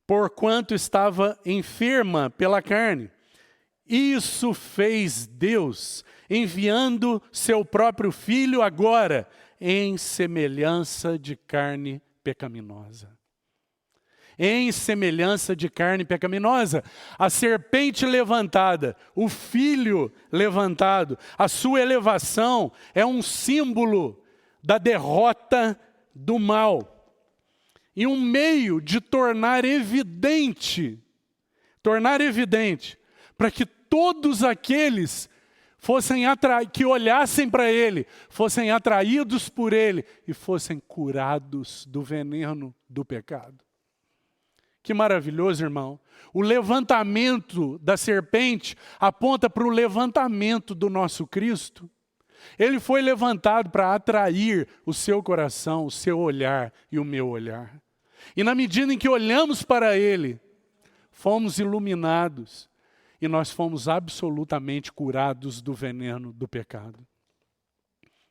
Speaker 1: Porquanto estava enferma pela carne. Isso fez Deus, enviando seu próprio Filho agora, em semelhança de carne pecaminosa. Em semelhança de carne pecaminosa. A serpente levantada, o Filho levantado, a sua elevação é um símbolo da derrota do mal. E um meio de tornar evidente, para que todos aqueles que olhassem para Ele, fossem atraídos por Ele e fossem curados do veneno do pecado. Que maravilhoso, irmão. O levantamento da serpente aponta para o levantamento do nosso Cristo. Ele foi levantado para atrair o seu coração, o seu olhar e o meu olhar. E na medida em que olhamos para Ele, fomos iluminados e nós fomos absolutamente curados do veneno do pecado.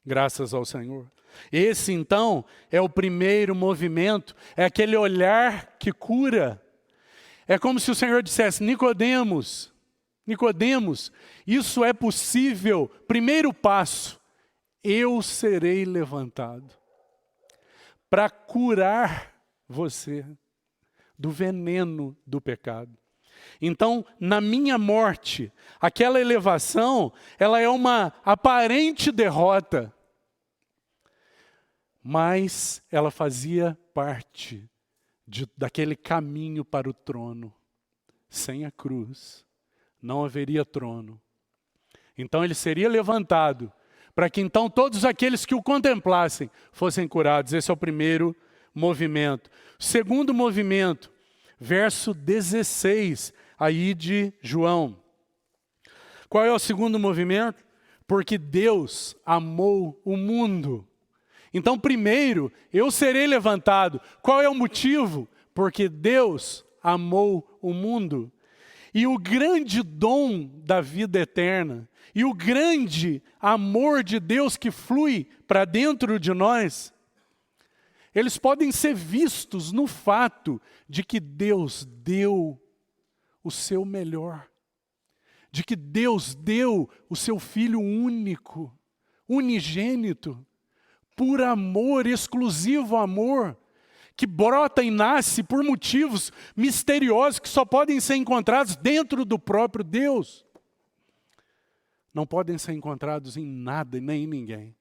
Speaker 1: Graças ao Senhor. Esse, então, é o primeiro movimento, é aquele olhar que cura. É como se o Senhor dissesse, Nicodemos, isso é possível. Primeiro passo, eu serei levantado para curar você do veneno do pecado. Então, na minha morte, aquela elevação, ela é uma aparente derrota, mas ela fazia parte daquele caminho para o trono. Sem a cruz, não haveria trono. Então ele seria levantado, para que então todos aqueles que o contemplassem fossem curados. Esse é o primeiro movimento. O segundo movimento, verso 16, aí de João. Qual é o segundo movimento? Porque Deus amou o mundo. Então, primeiro, eu serei levantado. Qual é o motivo? Porque Deus amou o mundo. E o grande dom da vida eterna, e o grande amor de Deus que flui para dentro de nós, eles podem ser vistos no fato de que Deus deu o seu melhor. De que Deus deu o seu Filho único, unigênito, por amor, exclusivo amor, que brota e nasce por motivos misteriosos que só podem ser encontrados dentro do próprio Deus. Não podem ser encontrados em nada e nem em ninguém.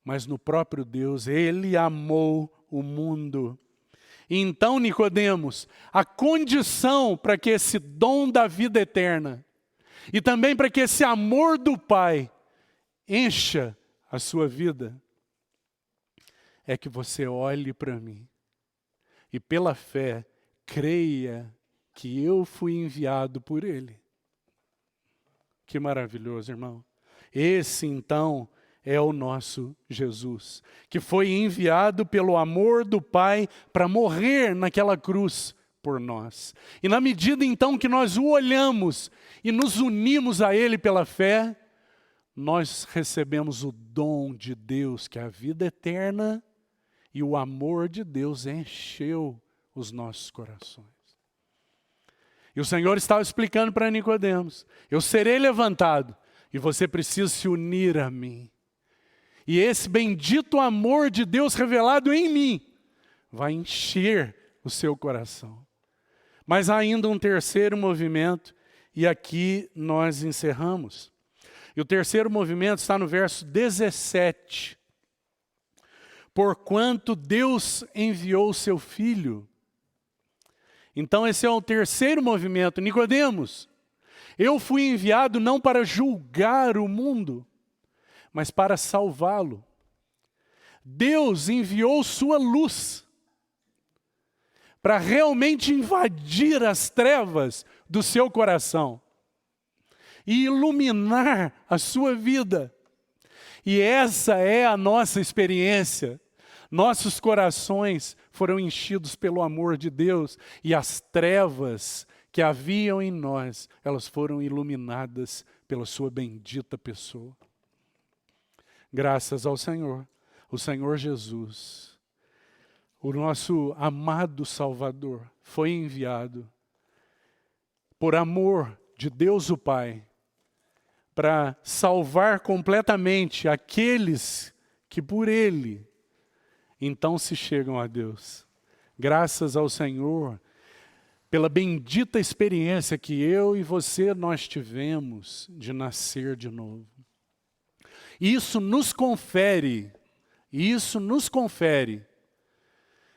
Speaker 1: Mas no próprio Deus, Ele amou o mundo. E então, Nicodemos, a condição para que esse dom da vida eterna e também para que esse amor do Pai encha a sua vida, é que você olhe para mim e pela fé creia que eu fui enviado por Ele. Que maravilhoso, irmão. Esse então é o nosso Jesus, que foi enviado pelo amor do Pai para morrer naquela cruz por nós. E na medida então que nós o olhamos e nos unimos a Ele pela fé, nós recebemos o dom de Deus, que é a vida eterna, e o amor de Deus encheu os nossos corações. E o Senhor estava explicando para Nicodemos, eu serei levantado e você precisa se unir a mim. E esse bendito amor de Deus revelado em mim vai encher o seu coração. Mas há ainda um terceiro movimento, e aqui nós encerramos. E o terceiro movimento está no verso 17. Porquanto Deus enviou o seu Filho. Então esse é o terceiro movimento. Nicodemos, eu fui enviado não para julgar o mundo, mas para salvá-lo. Deus enviou sua luz para realmente invadir as trevas do seu coração e iluminar a sua vida. E essa é a nossa experiência. Nossos corações foram enchidos pelo amor de Deus e as trevas que haviam em nós, elas foram iluminadas pela sua bendita pessoa. Graças ao Senhor, o Senhor Jesus, o nosso amado Salvador, foi enviado por amor de Deus o Pai, para salvar completamente aqueles que por Ele então se chegam a Deus. Graças ao Senhor, pela bendita experiência que eu e você nós tivemos de nascer de novo. Isso nos confere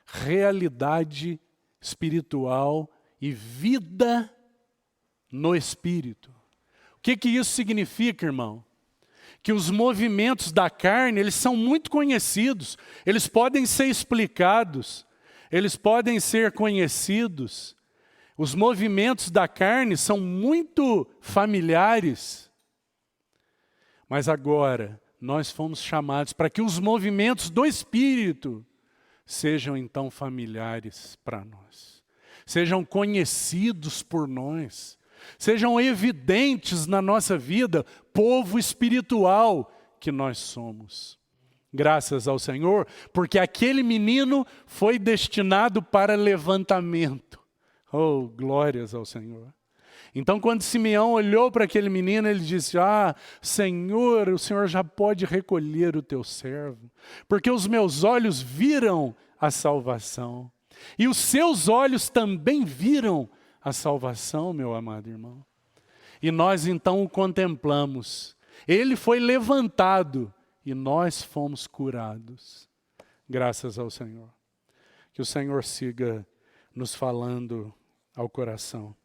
Speaker 1: realidade espiritual e vida no Espírito. O que isso significa, irmão? Que os movimentos da carne, eles são muito conhecidos, eles podem ser explicados, eles podem ser conhecidos. Os movimentos da carne são muito familiares. Mas agora, nós fomos chamados para que os movimentos do Espírito sejam então familiares para nós. Sejam conhecidos por nós. Sejam evidentes na nossa vida, povo espiritual que nós somos. Graças ao Senhor, porque aquele menino foi destinado para levantamento. Oh, glórias ao Senhor. Então, quando Simeão olhou para aquele menino, ele disse, Senhor, o Senhor já pode recolher o teu servo, porque os meus olhos viram a salvação, e os seus olhos também viram a salvação, meu amado irmão. E nós então o contemplamos. Ele foi levantado e nós fomos curados. Graças ao Senhor. Que o Senhor siga nos falando ao coração.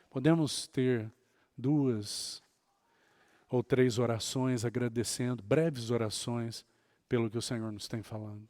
Speaker 1: Podemos ter 2 ou 3 orações agradecendo, breves orações, pelo que o Senhor nos tem falando.